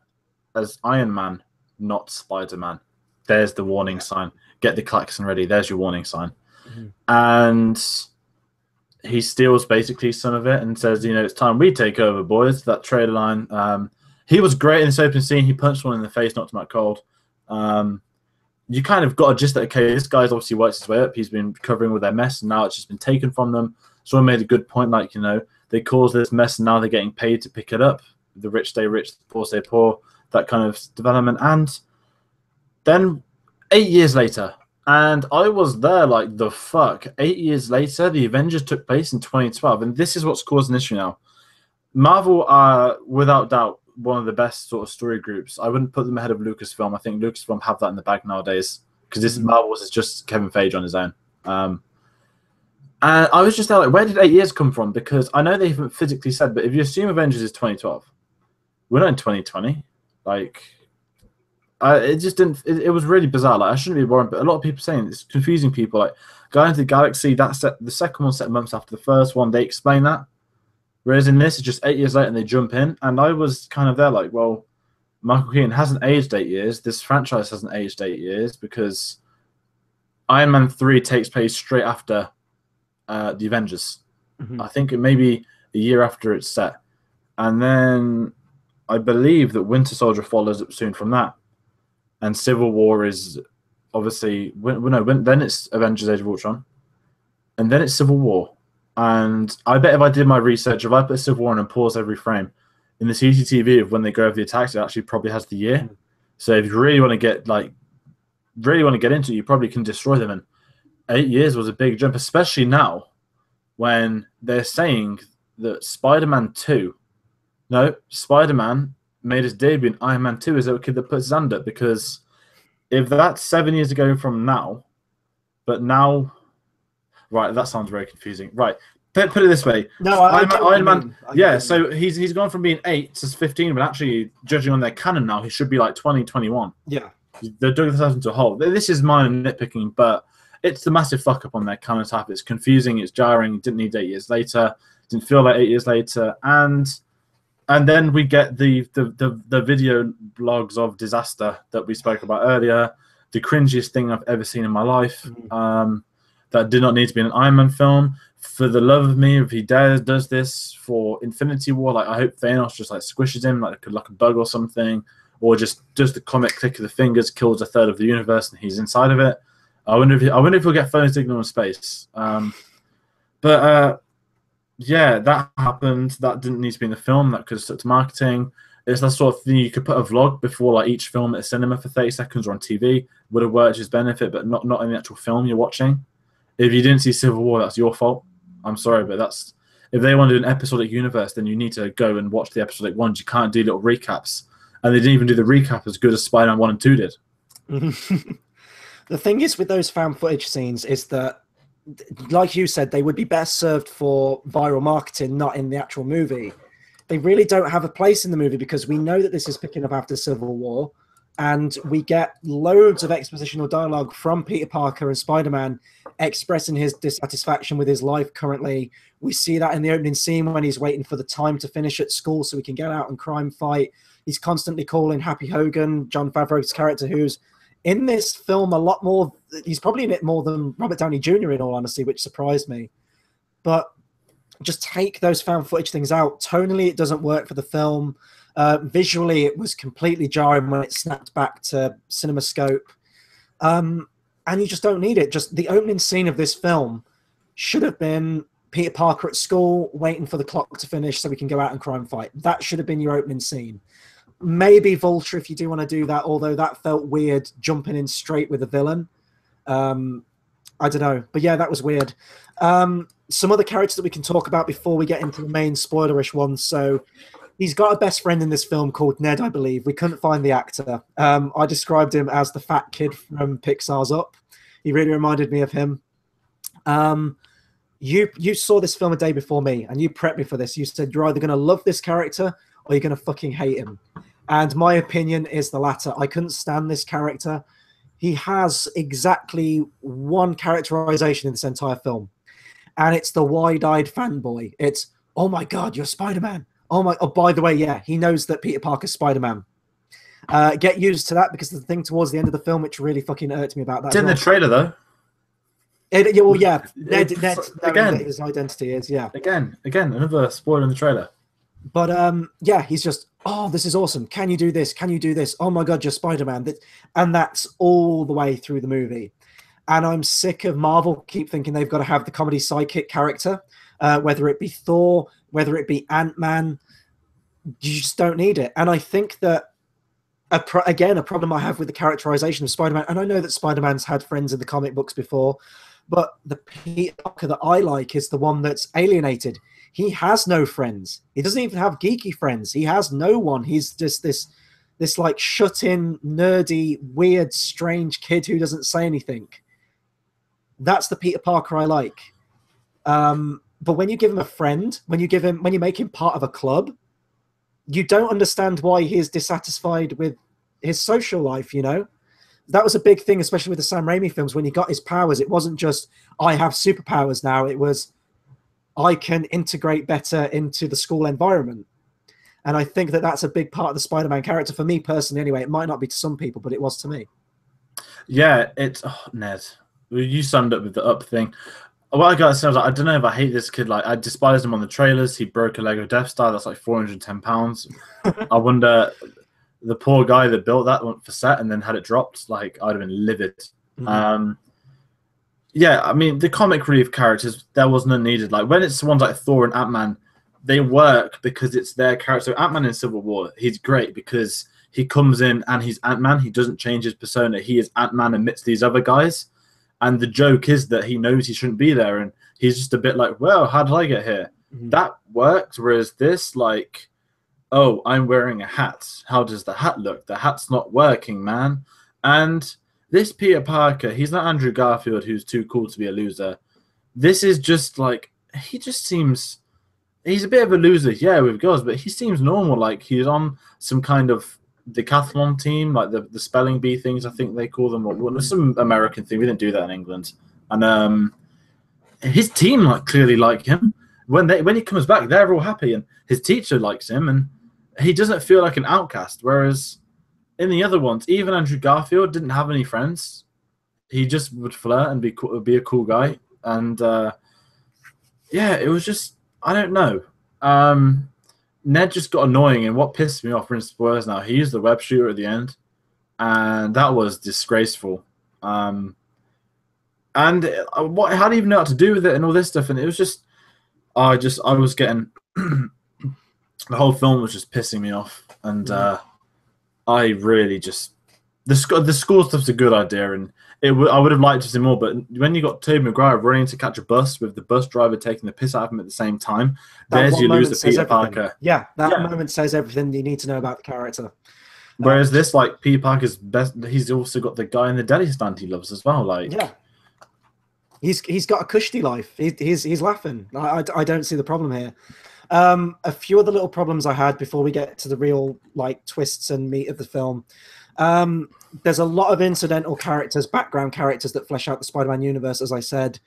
as Iron Man, not Spider-Man. There's the warning sign. Get the klaxon ready. There's your warning sign. Mm-hmm. And he steals basically some of it and says, it's time we take over, boys. That trailer line. He was great in this opening scene. He punched one in the face, knocked him out cold. You kind of got a gist that, okay, this guy's obviously worked his way up. He's been covering with their mess, and now it's just been taken from them. Someone made a good point, like, they caused this mess, and now they're getting paid to pick it up. The rich stay rich, the poor stay poor, that kind of development. And then 8 years later, and I was there like, the fuck? 8 years later, the Avengers took place in 2012, and this is what's caused an issue now. Marvel are, without doubt, one of the best sort of story groups. I wouldn't put them ahead of Lucasfilm. I think Lucasfilm have that in the bag nowadays, because this Marvel is just Kevin Feige on his own. And I was just there like, where did 8 years come from? Because I know they haven't physically said, but if you assume Avengers is 2012, we're not in 2020. Like, it just didn't. It was really bizarre. Like, I shouldn't be worried, but a lot of people saying it's confusing people. Like, Guardians of the Galaxy, the second one set months after the first one. They explain that, whereas in this, it's just 8 years later and they jump in. And I was kind of there like, well, Michael Keaton hasn't aged 8 years. This franchise hasn't aged 8 years, because Iron Man 3 takes place straight after the Avengers. I think it may be a year after it's set, and then I believe that Winter Soldier follows up soon from that. And Civil War is obviously then it's Avengers: Age of Ultron, and then it's Civil War. And I bet if I did my research, if I put Civil War and pause every frame in the CCTV of when they go over the attacks, it actually probably has the year. So if you really want to get into it, you probably can destroy them. And 8 years was a big jump, especially now when they're saying that Spider-Man made his debut in Iron Man 2 as a kid that put his hand up, because if that's 7 years ago from now, but now, right, that sounds very confusing. Right, put it this way. No, Iron Man, yeah, so he's gone from being 8 to 15, but actually, judging on their canon now, he should be like 20, 21. Yeah. They're dug themselves into a hole. This is minor nitpicking, but it's the massive fuck up on their canon type. It's confusing, it's jarring, didn't need 8 years later, didn't feel like 8 years later, and then we get the video blogs of disaster that we spoke about earlier, the cringiest thing I've ever seen in my life. That did not need to be in an Iron Man film. For the love of me, if he does this for Infinity War, like, I hope Thanos just like squishes him like a bug or something, or just does the comic click of the fingers, kills a third of the universe, and he's inside of it. I wonder if he'll get phone signal in space. Yeah, that happened. That didn't need to be in the film. That could have stuck to marketing. It's that sort of thing. You could put a vlog before like each film at the cinema for 30 seconds or on TV. Would have worked to his benefit, but not in the actual film you're watching. If you didn't see Civil War, that's your fault. I'm sorry, but that's, if they want to do an episodic universe, then you need to go and watch the episodic ones. You can't do little recaps. And they didn't even do the recap as good as Spider-Man 1 and 2 did. The thing is with those found footage scenes is that, like you said, they would be best served for viral marketing, not in the actual movie. They really don't have a place in the movie, because we know that this is picking up after Civil War, and we get loads of expositional dialogue from Peter Parker and Spider-Man expressing his dissatisfaction with his life currently. We see that in the opening scene when he's waiting for the time to finish at school so he can get out and crime fight. He's constantly calling Happy Hogan, Jon Favreau's character, who's in this film a lot more. He's probably in it more than Robert Downey Jr., in all honesty, which surprised me. But just take those found footage things out. Tonally, it doesn't work for the film. Visually, it was completely jarring when it snapped back to CinemaScope. And you just don't need it. Just the opening scene of this film should have been Peter Parker at school waiting for the clock to finish so we can go out and crime fight. That should have been your opening scene. Maybe Vulture, if you do want to do that, although that felt weird, jumping in straight with a villain. I don't know. But yeah, that was weird. Some other characters that we can talk about before we get into the main spoilerish ones. So he's got a best friend in this film called Ned, I believe. We couldn't find the actor. I described him as the fat kid from Pixar's Up. He really reminded me of him. You saw this film a day before me, and you prepped me for this. You said you're either going to love this character or you're going to fucking hate him. And my opinion is the latter. I couldn't stand this character. He has exactly one characterization in this entire film, and it's the wide-eyed fanboy. It's, oh my god, you're Spider-Man. Oh my! Oh, by the way, yeah, he knows that Peter Parker's Spider-Man. Get used to that, because the thing towards the end of the film, which really fucking irked me about that. It's in the trailer though. Well, yeah, Ned again, his identity is, yeah. Again, another spoiler in the trailer. But yeah, he's just, oh, this is awesome. Can you do this? Can you do this? Oh my god, you're Spider-Man. And that's all the way through the movie. And I'm sick of Marvel keep thinking they've got to have the comedy sidekick character, whether it be Thor, whether it be Ant-Man. You just don't need it. And I think that, again, a problem I have with the characterization of Spider-Man, and I know that Spider-Man's had friends in the comic books before, but the Peter Parker that I like is the one that's alienated. He has no friends. He doesn't even have geeky friends. He has no one. He's just this like shut-in, nerdy, weird, strange kid who doesn't say anything. That's the Peter Parker I like. But when you give him a friend, when you make him part of a club, you don't understand why he's dissatisfied with his social life, you know? That was a big thing, especially with the Sam Raimi films. When he got his powers, it wasn't just, I have superpowers now. It was, I can integrate better into the school environment. And I think that that's a big part of the Spider-Man character, for me personally anyway. It might not be to some people, but it was to me. Yeah, it's... Oh, Ned, you summed up with the up thing. What I gotta say was, like, I don't know if I hate this kid. Like, I despised him on the trailers. He broke a Lego Death Star. That's like 410 pounds. I wonder, the poor guy that built that one for set and then had it dropped, like, I'd have been livid. Mm-hmm. Yeah, I mean, the comic relief characters, there was none needed. Like, when it's ones like Thor and Ant-Man, they work because it's their character. So Ant-Man in Civil War, he's great because he comes in and he's Ant-Man. He doesn't change his persona. He is Ant-Man amidst these other guys. And the joke is that he knows he shouldn't be there. And he's just a bit like, well, how did I get here? Mm-hmm. That works. Whereas this, like, oh, I'm wearing a hat. How does the hat look? The hat's not working, man. And this Peter Parker, he's not Andrew Garfield, who's too cool to be a loser. This is just like, he just seems, he's a bit of a loser, yeah, with girls, but he seems normal. Like, he's on some kind of decathlon team, like the spelling bee things, I think they call them, or some American thing. We didn't do that in England. And his team like clearly like him. When he comes back, they're all happy, and his teacher likes him, and he doesn't feel like an outcast. Whereas in the other ones, even Andrew Garfield didn't have any friends. He just would flirt and be a cool guy. And yeah, it was just, I don't know. Ned just got annoying, and what pissed me off, for spoilers now, he used the web shooter at the end, and that was disgraceful. And how do you even know what to do with it and all this stuff? And it was just, I was getting the whole film was just pissing me off, and I really just the school stuff's a good idea, and I would have liked to see more. But when you got Tobey Maguire running to catch a bus with the bus driver taking the piss out of him at the same time, there's you lose the Peter Parker. Yeah, that moment says everything you need to know about the character. Whereas this, like, Peter Parker's best, he's also got the guy in the deli stand he loves as well. Like, yeah, he's got a cushy life. He's laughing. I don't see the problem here. A few other little problems I had before we get to the real like twists and meat of the film. There's a lot of incidental characters, background characters that flesh out the Spider-Man universe, as I said,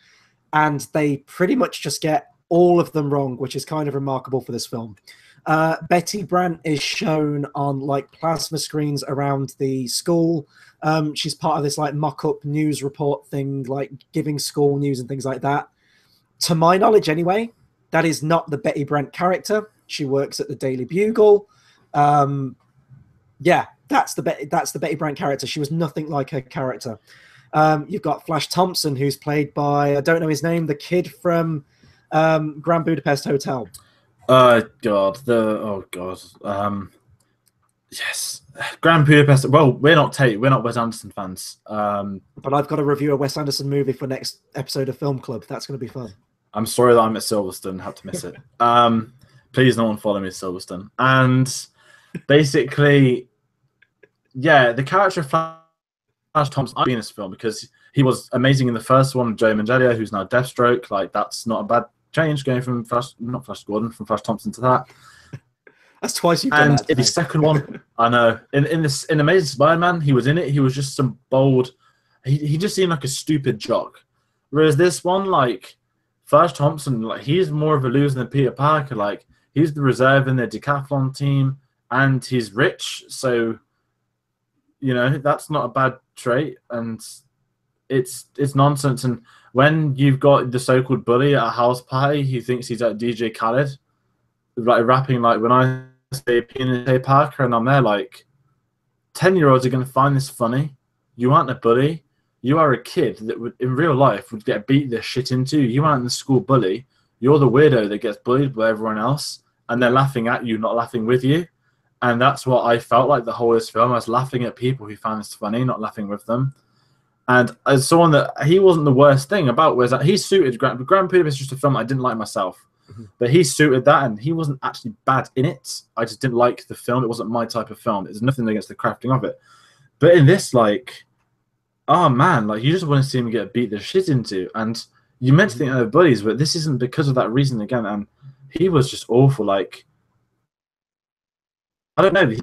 and they pretty much just get all of them wrong, which is kind of remarkable for this film. Betty Brant is shown on like plasma screens around the school. She's part of this like mock-up news report thing, like giving school news and things like that. To my knowledge, anyway, that is not the Betty Brant character. She works at the Daily Bugle. Yeah, that's the Betty Brant character. She was nothing like her character. You've got Flash Thompson, who's played by, I don't know his name, the kid from Grand Budapest Hotel. God. Yes. Grand Budapest. Well, we're not Wes Anderson fans. But I've got to review a Wes Anderson movie for next episode of Film Club. That's going to be fun. I'm sorry that I'm at Silverstone. Had to miss it. Please, no one follow me at Silverstone. And basically, yeah, the character of Flash Thompson in this film because He was amazing in the first one, Joe Manganiello, who's now Deathstroke. Like, that's not a bad change going from not Flash Gordon, from Flash Thompson to that. That's twice you've done And that. in the second one, I know, in Amazing Spider-Man, he was in it. He was just some bold. He just seemed like a stupid jock. Whereas this one, like Flash Thompson, like he's more of a loser than Peter Parker. Like he's the reserve in the decathlon team, and he's rich. So, you know, that's not a bad trait, and it's nonsense. And when you've got the so-called bully at a house party who thinks he's at DJ Khaled, like rapping like when I say Peter Parker, and I'm there like 10-year-olds are going to find this funny. You aren't a bully. You are a kid that would, in real life, would get beat the shit into. You aren't the school bully. You're the weirdo that gets bullied by everyone else, and they're laughing at you, not laughing with you. And that's what I felt like the whole of this film. I was laughing at people who found this funny, not laughing with them. And as someone that he wasn't the worst thing about was that he suited Grand Budapest is just a film I didn't like myself. But he suited that, and he wasn't actually bad in it. I just didn't like the film. It wasn't my type of film. There's nothing against the crafting of it. But in this, like, oh man, like you just want to see him get beat the shit into. And you meant to think they're buddies, but this isn't because of that reason again. And he was just awful. Like, I don't know.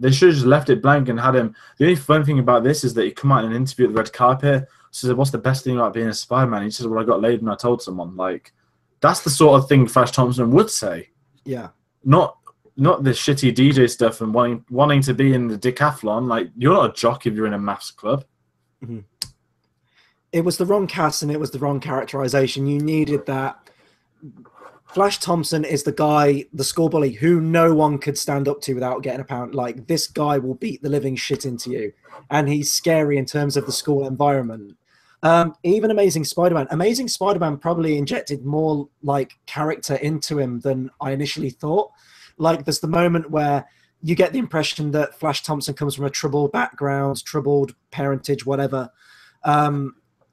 They should have just left it blank and had him. The only fun thing about this is that he come out in an interview at the red carpet. Said, "What's the best thing about being a Spider-Man?" He says, "Well, I got laid and I told someone." Like, that's the sort of thing Flash Thompson would say. Yeah. Not the shitty DJ stuff and wanting to be in the decathlon. Like, you're not a jock if you're in a maths club. Mm-hmm. It was the wrong cast and it was the wrong characterization. You needed that. Flash Thompson is the guy, the school bully, who no one could stand up to without getting a pound. Like, this guy will beat the living shit into you. And he's scary in terms of the school environment. Even Amazing Spider-Man probably injected more like character into him than I initially thought. Like, there's the moment where you get the impression that Flash Thompson comes from a troubled background, troubled parentage, whatever.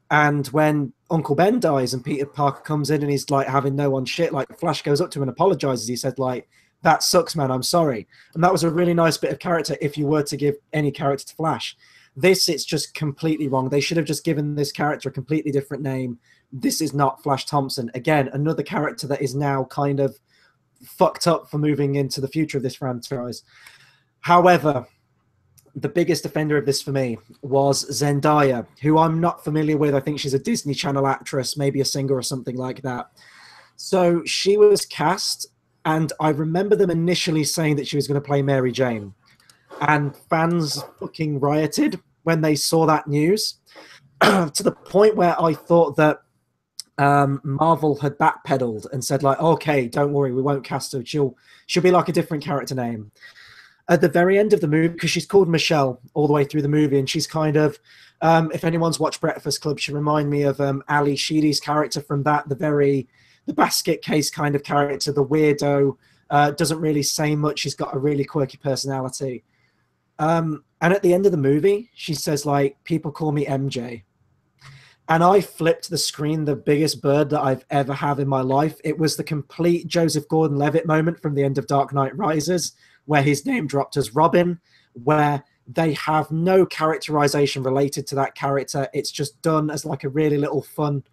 And when Uncle Ben dies and Peter Parker comes in and he's like having no one shit, like Flash goes up to him and apologizes. He said like, "That sucks, man. I'm sorry." And that was a really nice bit of character if you were to give any character to Flash. This, it's just completely wrong. They should have just given this character a completely different name. This is not Flash Thompson. Again, another character that is now kind of fucked up for moving into the future of this franchise. However, the biggest offender of this for me was Zendaya, who I'm not familiar with. I think she's a Disney Channel actress, maybe a singer or something like that. So she was cast, and I remember them initially saying that she was going to play Mary Jane. And fans fucking rioted when they saw that news to the point where I thought that Marvel had backpedaled and said like, "Okay, don't worry, we won't cast her. She'll be like a different character name." At the very end of the movie, because she's called Michelle all the way through the movie, and she's kind of, if anyone's watched Breakfast Club, she remind me of Ali Sheedy's character from that, the basket case kind of character, the weirdo, doesn't really say much. She's got a really quirky personality. And at the end of the movie, she says like, "People call me MJ." And I flipped the screen, the biggest bird that I've ever had in my life. It was the complete Joseph Gordon-Levitt moment from the end of Dark Knight Rises, where his name dropped as Robin, where they have no characterization related to that character. It's just done as like a really little fun.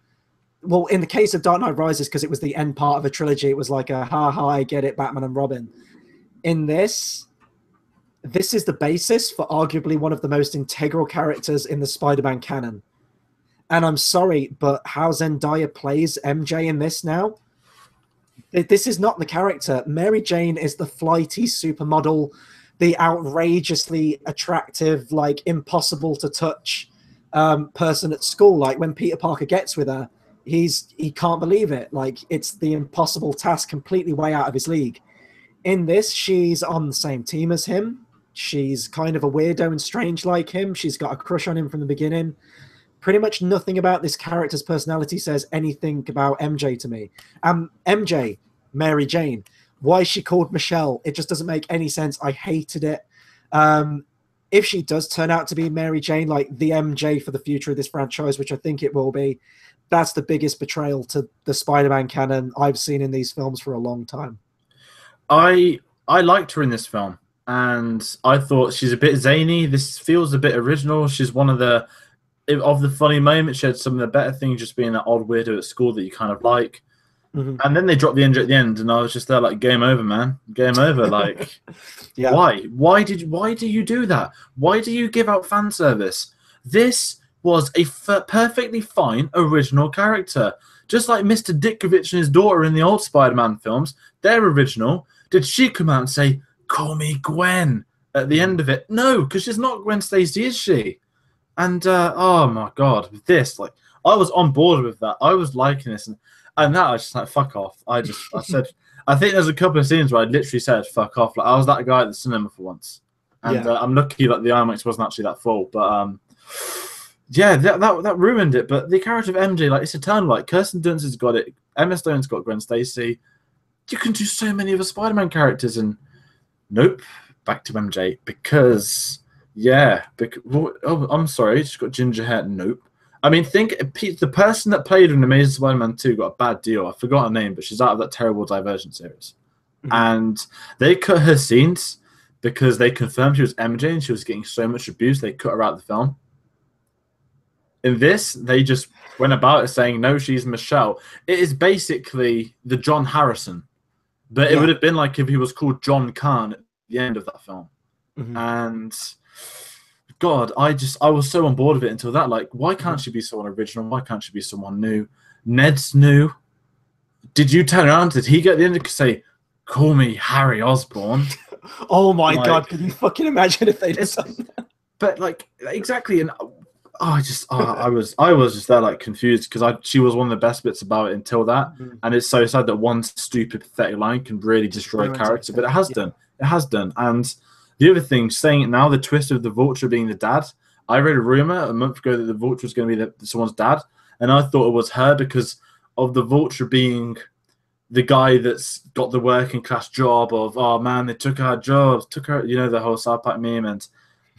Well, in the case of Dark Knight Rises, because it was the end part of a trilogy, it was like a ha, I get it, Batman and Robin. In this is the basis for arguably one of the most integral characters in the Spider-Man canon. And I'm sorry, but how Zendaya plays MJ in this now, this is not the character. Mary Jane is the flighty supermodel, the outrageously attractive, like impossible to touch person at school. Like when Peter Parker gets with her, he can't believe it. Like it's the impossible task, completely way out of his league. In this, she's on the same team as him. She's kind of a weirdo and strange like him. She's got a crush on him from the beginning. Pretty much nothing about this character's personality says anything about MJ to me. MJ, Mary Jane, why is she called Michelle? It just doesn't make any sense. I hated it. If she does turn out to be Mary Jane, like the MJ for the future of this franchise, which I think it will be, that's the biggest betrayal to the Spider-Man canon I've seen in these films for a long time. I liked her in this film, and I thought she's a bit zany. This feels a bit original. She's one of the of the funny moments. She had some of the better things, just being that odd weirdo at school that you kind of like. And then they dropped the injury at the end, and I was just there like, game over, man. Game over. Like, Yeah. why? Why do you do that? Why do you give out fan service? This was a perfectly fine original character. Just like Mr. Ditkovich and his daughter in the old Spider-Man films, they're original. Did she come out and say, "Call me Gwen" at the end of it? No, because she's not Gwen Stacy, is she? And oh my god, this, like, I was on board with that. I was liking this, and that I was just like, fuck off. I said, I think there's a couple of scenes where I literally said, fuck off. Like, I was that guy at the cinema for once, and I'm lucky that the IMAX wasn't actually that full. But yeah, that ruined it. But the character of MJ, like, it's eternal. Like, Kirsten Dunst has got it. Emma Stone's got Gwen Stacy. You can do so many other Spider-Man characters, and nope, back to MJ because. Yeah, oh, I'm sorry, she's got ginger hair. Nope. I mean, the person that played in Amazing Spider-Man 2 got a bad deal. I forgot her name, but she's out of that terrible Divergent series. And they cut her scenes because they confirmed she was MJ and she was getting so much abuse, they cut her out of the film. In this, they just went about it saying, no, she's Michelle. It is basically the John Harrison. But it would have been like if he was called John Khan at the end of that film. And... God, I was so on board with it until that. Like, why can't she be someone original? Why can't she be someone new? Ned's new. Did you turn around? Did he get the end to say, "Call me Harry Osborn"? Oh my god! Can you fucking imagine if they'd done that? But like, exactly, and I was just there like confused because she was one of the best bits about it until that, and it's so sad that one stupid pathetic line can really destroy a character. But it has done. It has done, and. The other thing, saying it now, the twist of the Vulture being the dad. I read a rumor a month ago that the Vulture was going to be someone's dad, and I thought it was her because of the Vulture being the guy that's got the working class job of, oh man, they took our jobs, took her, you know, the whole South Park meme. And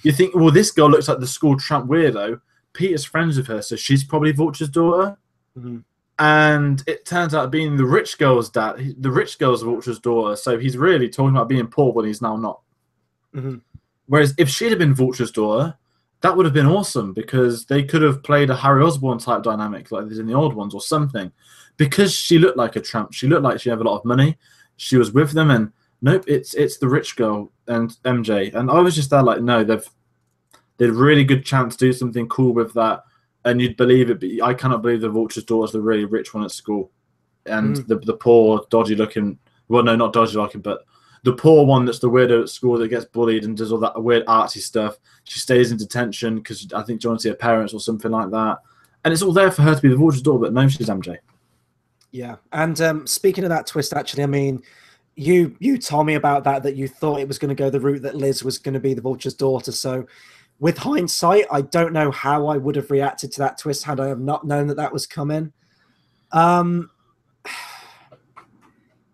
you think, well, this girl looks like the school tramp weirdo. Peter's friends with her, so she's probably Vulture's daughter. And it turns out being the rich girl's dad, the rich girl's Vulture's daughter. So he's really talking about being poor when he's now not. Whereas if she'd have been Vulture's daughter, that would have been awesome because they could have played a Harry Osborn type dynamic like there's in the old ones or something. Because she looked like a tramp, she looked like she had a lot of money. She was with them, and nope, it's the rich girl and MJ. And I was just there like, no, they've really good chance to do something cool with that, and you'd believe it. But I cannot believe the Vulture's daughter's the really rich one at school, and the poor, dodgy looking. Well, no, not dodgy looking, but. The poor one that's the weirdo at school that gets bullied and does all that weird artsy stuff. She stays in detention because I think she wants to see her parents or something like that. And it's all there for her to be the Vulture's daughter, but no, she's MJ. Yeah, and speaking of that twist, actually, I mean, you told me about that you thought it was going to go the route that Liz was going to be the Vulture's daughter. So with hindsight, I don't know how I would have reacted to that twist had I have not known that was coming.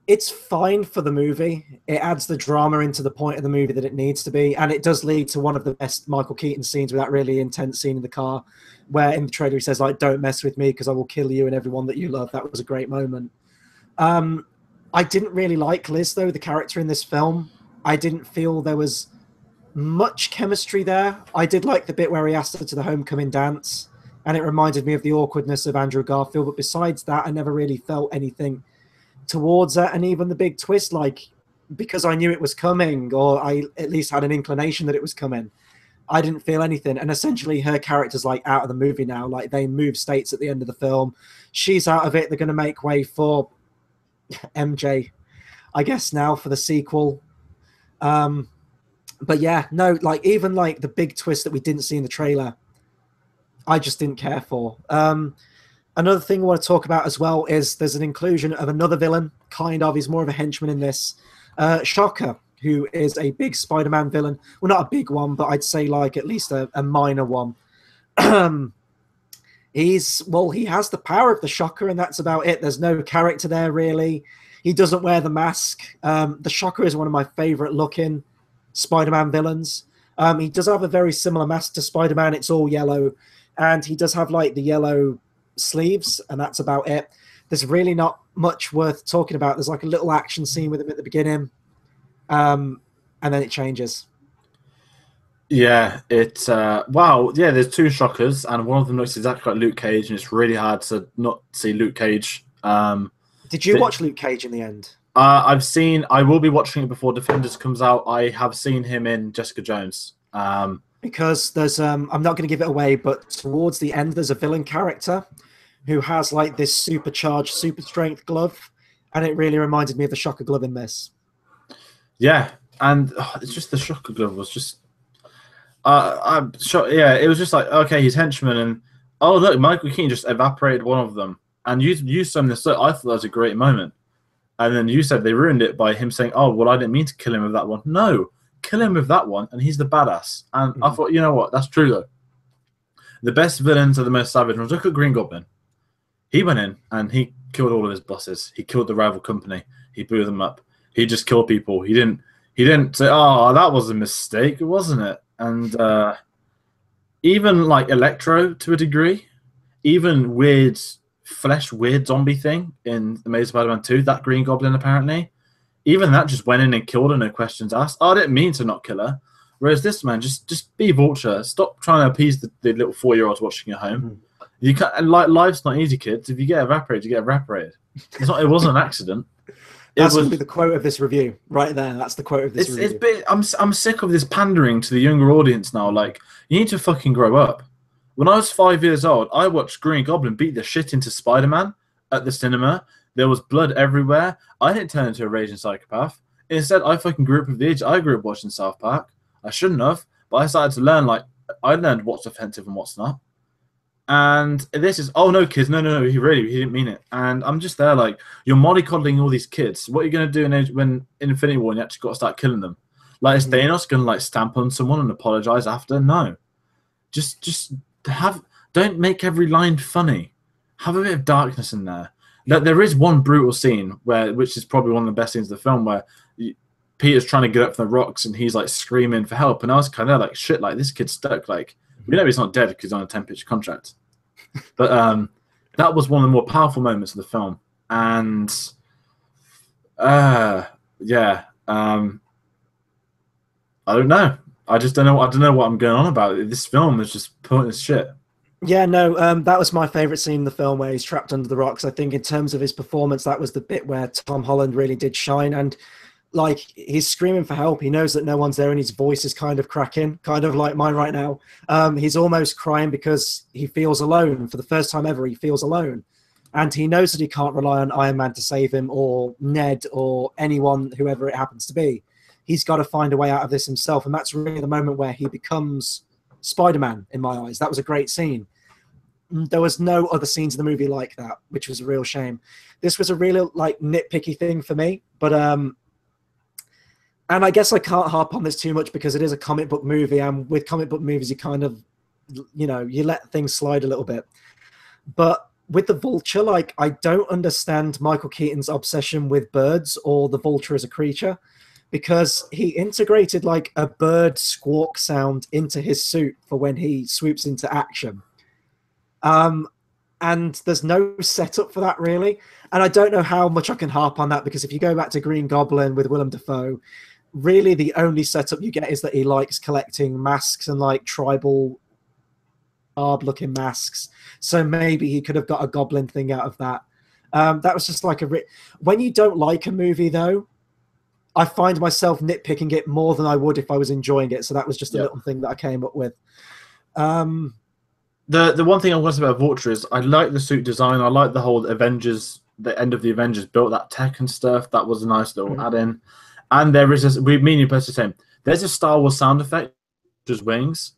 It's fine for the movie. It adds the drama into the point of the movie that it needs to be. And it does lead to one of the best Michael Keaton scenes with that really intense scene in the car where in the trailer he says, like, don't mess with me because I will kill you and everyone that you love. That was a great moment. I didn't really like Liz, though, the character in this film. I didn't feel there was much chemistry there. I did like the bit where he asked her to the homecoming dance, and it reminded me of the awkwardness of Andrew Garfield. But besides that, I never really felt anything towards that. And even the big twist, like, because I knew it was coming, or I at least had an inclination that it was coming, I didn't feel anything. And essentially her character's like out of the movie now. Like, they move states at the end of the film. She's out of it. They're going to make way for MJ, I guess, now for the sequel. But yeah, no, like, even like the big twist that we didn't see in the trailer, I just didn't care for. Another thing I want to talk about as well is there's an inclusion of another villain, kind of. He's more of a henchman in this. Shocker, who is a big Spider-Man villain. Well, not a big one, but I'd say like at least a minor one. He has the power of the Shocker, and that's about it. There's no character there, really. He doesn't wear the mask. The Shocker is one of my favorite looking Spider-Man villains. He does have a very similar mask to Spider-Man. It's all yellow, and he does have like the yellow sleeves, and that's about it. There's really not much worth talking about. There's like a little action scene with him at the beginning, and then it changes. Yeah, it's wow. Yeah, there's two shockers, and one of them looks exactly like Luke Cage, and it's really hard to not see Luke Cage. Did you watch Luke Cage in the end? I've seen. I will be watching it before Defenders comes out. I have seen him in Jessica Jones. Because there's I'm not going to give it away, but towards the end there's a villain character who has like this supercharged super strength glove, and it really reminded me of the shocker glove in this. Yeah, and it's just the shocker glove was just. I'm sure. Yeah, it was just like, okay, he's henchman, and oh look, Michael Keaton just evaporated one of them, and you summed this up. I thought that was a great moment, and then you said they ruined it by him saying, "Oh well, I didn't mean to kill him with that one." No, kill him with that one, and he's the badass. And I thought, you know what, that's true though. The best villains are the most savage ones. Look at Green Goblin. He went in and he killed all of his bosses. He killed the rival company. He blew them up. He just killed people. He didn't say, "Oh, that was a mistake," wasn't it? And even like Electro to a degree, even weird zombie thing in The Amazing Spider-Man 2, that Green Goblin apparently, even that just went in and killed her, no questions asked. Oh, I didn't mean to not kill her. Whereas this man, just be Vulture. Stop trying to appease the little 4-year-olds watching at home. You can't, and like, life's not easy, kids. If you get evaporated, you get evaporated. It wasn't an accident. That's going to be the quote of this review, right there. That's the quote of this review. I'm sick of this pandering to the younger audience now. Like, you need to fucking grow up. When I was 5 years old, I watched Green Goblin beat the shit into Spider-Man at the cinema. There was blood everywhere. I didn't turn into a raging psychopath. Instead, I fucking grew up with the age. I grew up watching South Park. I shouldn't have, but I started to learn. Like, I learned what's offensive and what's not. And this is, oh no, kids, no, he didn't mean it. And I'm just there like, you're mollycoddling all these kids. What are you going to do when in Infinity War and you actually got to start killing them? Like, is Thanos going to like stamp on someone and apologize after? No. Just don't make every line funny. Have a bit of darkness in there. There is one brutal scene which is probably one of the best scenes of the film, where Peter's trying to get up from the rocks and he's like screaming for help. And I was kind of like, shit, like this kid's stuck. Like, we know he's not dead because he's on a 10-picture contract. But that was one of the more powerful moments of the film. And yeah, I don't know. I don't know what I'm going on about. This film is just pointless shit. Yeah, no, that was my favorite scene in the film, where he's trapped under the rocks. I think in terms of his performance, that was the bit where Tom Holland really did shine. And like, he's screaming for help. He knows that no one's there, and his voice is kind of cracking, kind of like mine right now. He's almost crying because he feels alone. For the first time ever, he feels alone. And he knows that he can't rely on Iron Man to save him, or Ned, or anyone, whoever it happens to be. He's got to find a way out of this himself. And that's really the moment where he becomes Spider-Man, in my eyes. That was a great scene. There was no other scenes in the movie like that, which was a real shame. This was a really like nitpicky thing for me, but and I guess I can't harp on this too much because it is a comic book movie, and with comic book movies, you kind of, you let things slide a little bit. But with the Vulture, like, I don't understand Michael Keaton's obsession with birds or the Vulture as a creature, because he integrated like a bird squawk sound into his suit for when he swoops into action. And there's no setup for that, really. And I don't know how much I can harp on that, because if you go back to Green Goblin with Willem Dafoe, really the only setup you get is that he likes collecting masks and like tribal looking masks. So maybe he could have got a goblin thing out of that. That was just like when you don't like a movie, though, I find myself nitpicking it more than I would if I was enjoying it. So that was just a little thing that I came up with. The one thing I want to say about Vulture is I like the suit design. I like the whole Avengers, the end of the Avengers built that tech and stuff. That was a nice little add-in. And there is me and you both the same. There's a Star Wars sound effect, just wings.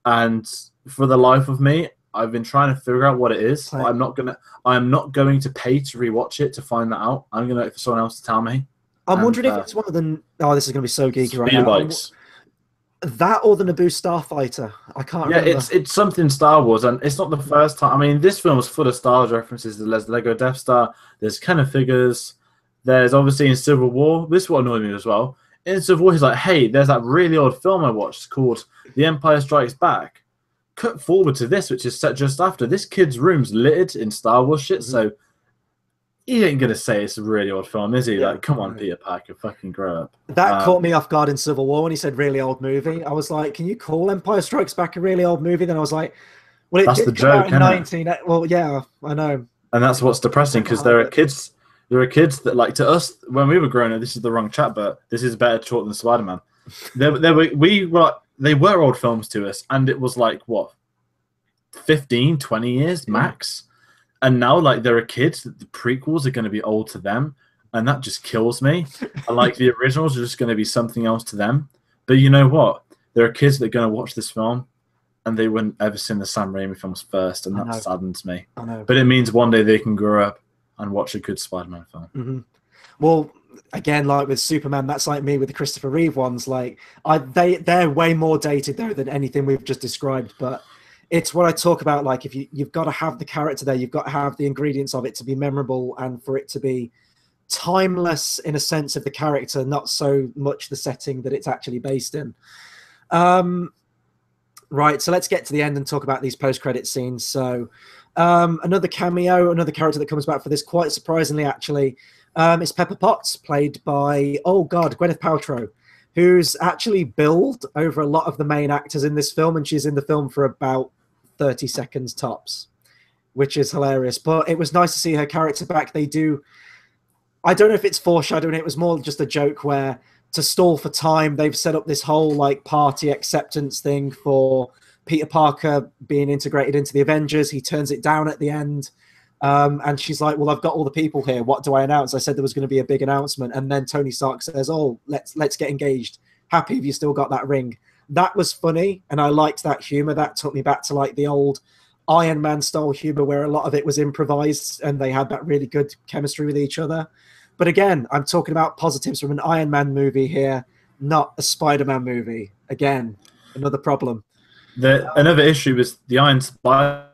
And for the life of me, I've been trying to figure out what it is. I'm not going to pay to rewatch it to find that out. I'm going to wait for someone else to tell me. I'm wondering if it's one of the. Oh, this is going to be so geeky right now. Bikes. That or the Naboo Starfighter. I can't remember. Yeah, it's something Star Wars, and it's not the first time. I mean, this film is full of Star Wars references. There's Lego Death Star. There's Kenner figures. There's obviously in Civil War. This is what annoyed me as well. In Civil War, he's like, hey, there's that really old film I watched called The Empire Strikes Back. Cut forward to this, which is set just after. This kid's room's littered in Star Wars shit, so he ain't gonna say it's a really old film, is he? Yeah, Like, come I on, know. Peter Parker, fucking grow up. That caught me off guard in Civil War when he said really old movie. I was like, can you call Empire Strikes Back a really old movie? Then I was like, well, it That's the did come out joke, in isn't it? 19. Well, yeah, I know. And that's what's depressing Never because heard there of are it. kids. There are kids that, like, to us when we were growing up. This is the wrong chat, but this is better talk than Spider-Man. They were old films to us, and it was like what 15, 20 years max. And now, like, there are kids that the prequels are going to be old to them, and that just kills me. And like the originals are just going to be something else to them. But you know what? There are kids that are going to watch this film, and they wouldn't ever seen the Sam Raimi films first, and that saddens me. I know. But it means one day they can grow up and watch a good Spider-Man film. Mm-hmm. Well, again, like with Superman, that's like me with the Christopher Reeve ones. Like, they're way more dated though than anything we've just described. But it's what I talk about. Like, if you've got to have the character there, you've got to have the ingredients of it to be memorable and for it to be timeless in a sense of the character, not so much the setting that it's actually based in. Right, so let's get to the end and talk about these post-credit scenes. So another cameo, another character that comes back for this, quite surprisingly, actually, is Pepper Potts, played by, oh God, Gwyneth Paltrow, who's actually billed over a lot of the main actors in this film, and she's in the film for about 30 seconds tops, which is hilarious. But it was nice to see her character back. They do, I don't know if it's foreshadowing, it was more just a joke where, to stall for time, they've set up this whole like party acceptance thing for Peter Parker being integrated into the Avengers. He turns it down at the end. And she's like, well, I've got all the people here. What do I announce? I said there was going to be a big announcement. And then Tony Stark says, oh, let's get engaged. Happy if you still got that ring. That was funny. And I liked that humor. That took me back to like the old Iron Man style humor where a lot of it was improvised and they had that really good chemistry with each other. But again, I'm talking about positives from an Iron Man movie here, not a Spider-Man movie. Again, another problem. Another issue is the Iron Spider.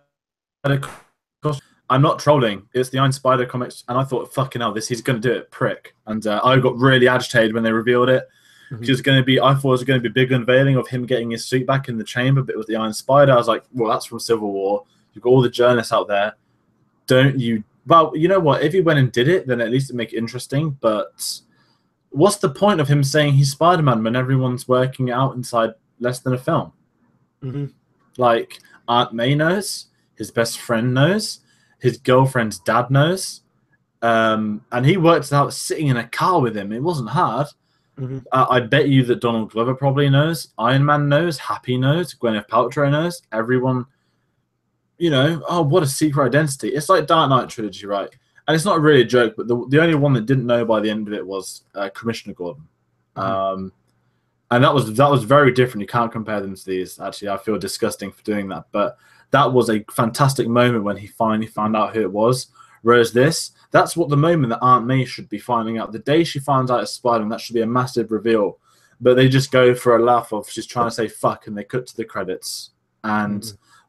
I'm not trolling. It's the Iron Spider comics, and I thought, fucking hell, he's going to do it, prick. And I got really agitated when they revealed it. Mm-hmm. I thought it was going to be a big unveiling of him getting his suit back in the chamber, but it was the Iron Spider. I was like, well, that's from Civil War. You've got all the journalists out there. Don't you? Well, you know what? If he went and did it, then at least it'd make it interesting. But what's the point of him saying he's Spider-Man when everyone's working out inside less than a film? Mm-hmm. Like, Aunt May knows, his best friend knows, his girlfriend's dad knows, and he worked out sitting in a car with him. It wasn't hard. Mm-hmm. I bet you that Donald Glover probably knows, Iron Man knows, Happy knows, Gwyneth Paltrow knows, everyone. You know, oh, what a secret identity. It's like Dark Knight trilogy, right? And it's not really a joke, but the only one that didn't know by the end of it was Commissioner Gordon. Mm-hmm. And that was very different. You can't compare them to these. Actually, I feel disgusting for doing that. But that was a fantastic moment when he finally found out who it was. Whereas that's what the moment that Aunt May should be finding out. The day she finds out it's Spider-Man, that should be a massive reveal. But they just go for a laugh of she's trying to say fuck, and they cut to the credits. And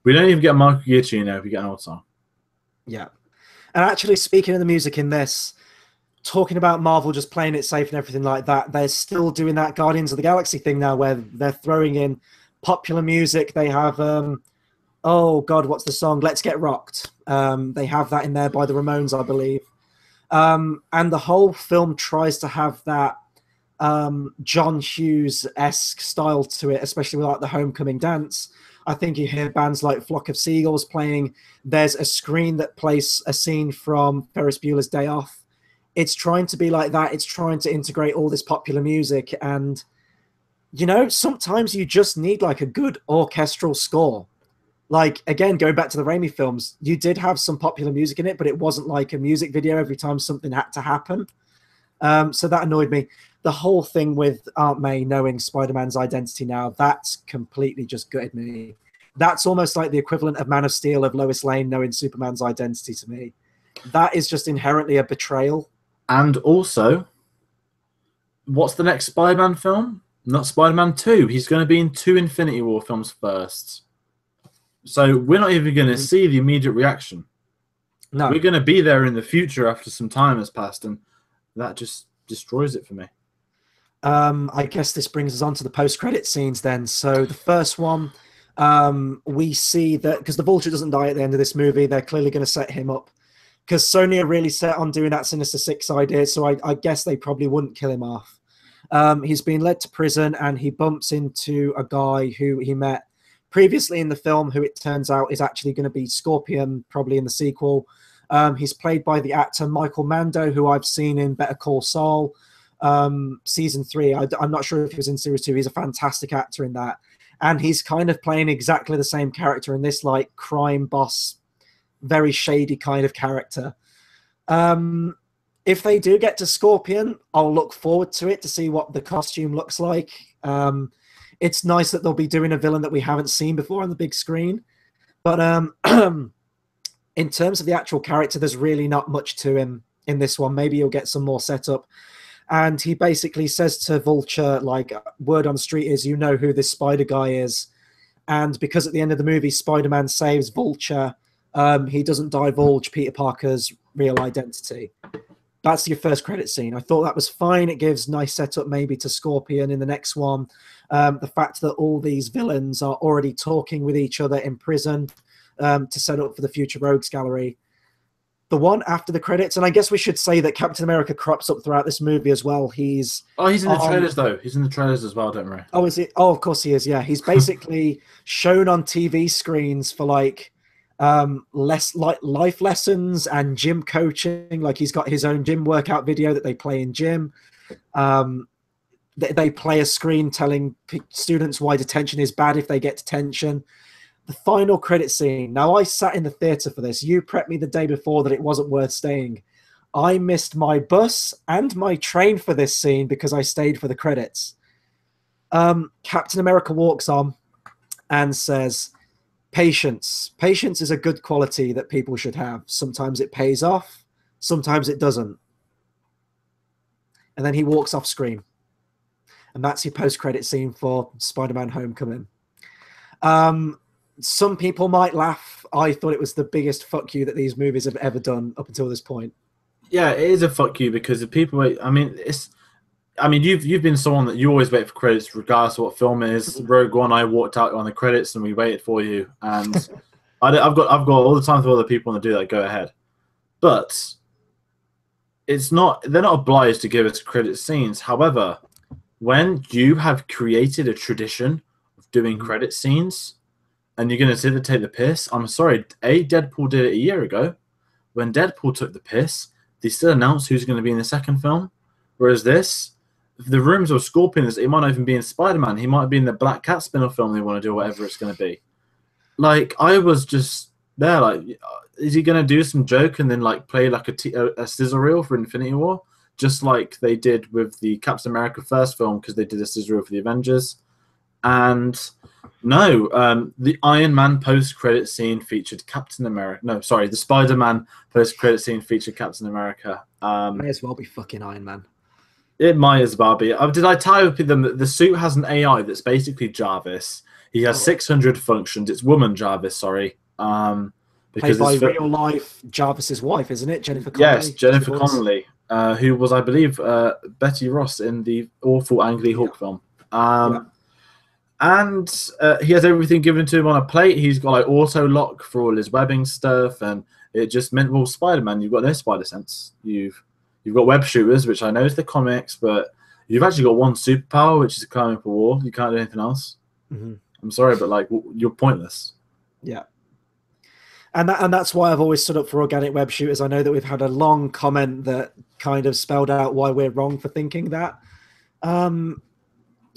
we don't even get Michael Giacchino, we get an old song. Yeah. And actually, speaking of the music in this, talking about Marvel just playing it safe and everything like that, they're still doing that Guardians of the Galaxy thing now where they're throwing in popular music. They have, oh God, what's the song? Let's Get Rocked. They have that in there by the Ramones, I believe. And the whole film tries to have that John Hughes-esque style to it, especially with like the Homecoming dance. I think you hear bands like Flock of Seagulls playing. There's a screen that plays a scene from Ferris Bueller's Day Off. It's trying to be like that. It's trying to integrate all this popular music. And, you know, sometimes you just need like a good orchestral score. Like, again, going back to the Raimi films, you did have some popular music in it, but it wasn't like a music video every time something had to happen. So that annoyed me. The whole thing with Aunt May knowing Spider-Man's identity now, that's completely just gutted me. That's almost like the equivalent of Man of Steel of Lois Lane knowing Superman's identity to me. That is just inherently a betrayal. And also, what's the next Spider-Man film? Not Spider-Man 2. He's going to be in 2 Infinity War films first. So we're not even going to see the immediate reaction. No. We're going to be there in the future after some time has passed, and that just destroys it for me. I guess this brings us on to the post-credit scenes then. So the first one, we see that, because the Vulture doesn't die at the end of this movie, they're clearly going to set him up because Sony are really set on doing that Sinister Six idea, so I guess they probably wouldn't kill him off. He's been led to prison, and he bumps into a guy who he met previously in the film, who it turns out is actually going to be Scorpion, probably in the sequel. He's played by the actor Michael Mando, who I've seen in Better Call Saul, season 3. I'm not sure if he was in series 2. He's a fantastic actor in that. And he's kind of playing exactly the same character in this, like, crime boss, very shady kind of character. If they do get to Scorpion, I'll look forward to it to see what the costume looks like. It's nice that they'll be doing a villain that we haven't seen before on the big screen. But in terms of the actual character, there's really not much to him in this one. Maybe you'll get some more setup. And he basically says to Vulture, like, word on the street is, you know who this Spider guy is. And because at the end of the movie, Spider-Man saves Vulture, he doesn't divulge Peter Parker's real identity. That's your first credit scene. I thought that was fine. It gives nice setup maybe to Scorpion in the next one. The fact that all these villains are already talking with each other in prison to set up for the future Rogues Gallery. The one after the credits, and I guess we should say that Captain America crops up throughout this movie as well. He's in the trailers, though. He's in the trailers as well, don't worry. Oh, is it? Oh, of course he is, yeah. He's basically shown on TV screens for, like, less like life lessons and gym coaching. Like, he's got his own gym workout video that they play in gym. They play a screen telling students why detention is bad if they get detention. The final credit scene. Now, I sat in the theater for this. You prepped me the day before that it wasn't worth staying. I missed my bus and my train for this scene because I stayed for the credits. Captain America walks on and says, patience. Patience is a good quality that people should have. Sometimes it pays off. Sometimes it doesn't. And then he walks off screen. And that's your post-credit scene for Spider-Man Homecoming. Some people might laugh. I thought it was the biggest fuck you that these movies have ever done up until this point. Yeah, it is a fuck you because the people. You've been someone that you always wait for credits regardless of what film it is. Rogue One, I walked out on the credits and we waited for you, and I've got all the time for other people to do that. Go ahead, but it's not. They're not obliged to give us credit scenes. However, when you have created a tradition of doing credit scenes, and you're going to sit there and take the piss, I'm sorry. Deadpool did it a year ago. When Deadpool took the piss, they still announced who's going to be in the second film. Whereas this, the rumors of Scorpion is it might not even be in Spider-Man. He might be in the Black Cat spin-off film they want to do, whatever it's going to be. Like, I was just there, like, is he going to do some joke and then, like, play like a sizzle reel for Infinity War? Just like they did with the Captain America first film, because they did a sizzle reel for the Avengers. And no, the Iron Man post-credit scene featured Captain America. No, sorry, the Spider-Man post-credit scene featured Captain America. May as well be fucking Iron Man. It might as well be. Did I tell them that the suit has an AI that's basically Jarvis? He has 600 functions. It's woman Jarvis, sorry. Played by real life Jarvis's wife, isn't it? Jennifer Connelly. Yes, Jennifer Connelly, who was, I believe, Betty Ross in the awful Ang Lee Hulk film. And he has everything given to him on a plate. He's got like auto lock for all his webbing stuff, and it just meant, well, Spider-Man, you've got no spider sense. You've got web shooters, which I know is the comics, but you've actually got one superpower, which is climbing up a wall. You can't do anything else. I'm sorry, but like you're pointless. Yeah. And that's why I've always stood up for organic web shooters. I know that we've had a long comment that kind of spelled out why we're wrong for thinking that.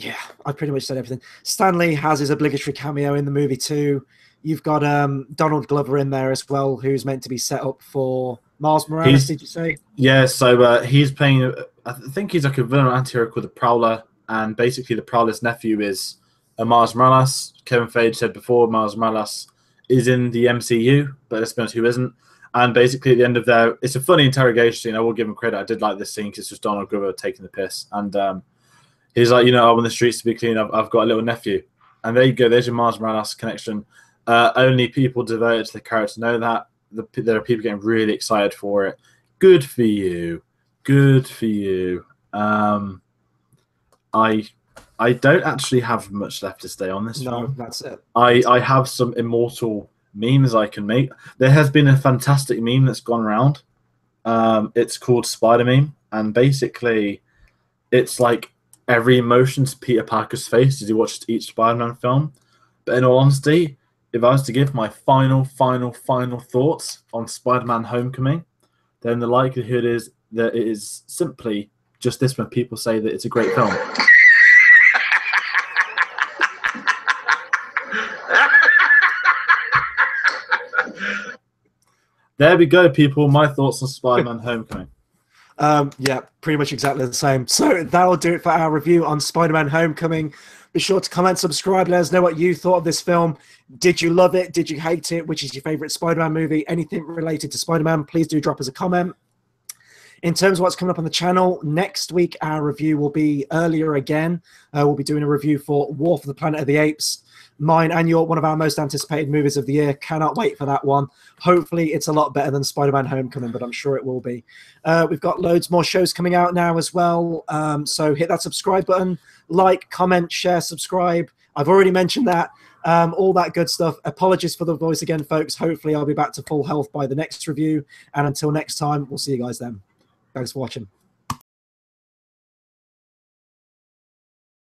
Yeah, I pretty much said everything. Stan Lee has his obligatory cameo in the movie too. You've got Donald Glover in there as well, who's meant to be set up for Miles Morales, did you say? Yeah, so he's playing, I think he's like a villain anti-hero called the Prowler, and basically the Prowler's nephew is Miles Morales. Kevin Feige said before, Miles Morales is in the MCU, but let's be honest, who isn't? And basically at the end of there, it's a funny interrogation scene. I will give him credit. I did like this scene because it's just Donald Glover taking the piss. And he's like, I want the streets to be clean. I've got a little nephew. And there you go. There's your Miles Morales connection. Only people devoted to the character know that. There are people getting really excited for it. Good for you. Good for you. I don't actually have much left to say on this. No, that's it. I have some immortal memes I can make. There has been a fantastic meme that's gone around. It's called Spider Meme, and basically, it's like every emotion to Peter Parker's face as he watched each Spider-Man film. But in all honesty, if I was to give my final thoughts on Spider-Man Homecoming, then the likelihood is that it is simply just this when people say that it's a great film. There we go, people. My thoughts on Spider-Man Homecoming. Yeah, pretty much exactly the same. So that'll do it for our review on Spider-Man Homecoming. Be sure to comment, subscribe, let us know what you thought of this film. Did you love it? Did you hate it? Which is your favorite Spider-Man movie? Anything related to Spider-Man, please do drop us a comment. In terms of what's coming up on the channel, next week our review will be earlier again. We'll be doing a review for War for the Planet of the Apes. Mine and your one of our most anticipated movies of the year. Cannot wait for that one. Hopefully it's a lot better than Spider-Man Homecoming, but I'm sure it will be. We've got loads more shows coming out now as well. So hit that subscribe button, like, comment, share, subscribe. I've already mentioned that. All that good stuff. Apologies for the voice again, folks. Hopefully I'll be back to full health by the next review. And until next time, we'll see you guys then. Thanks for watching.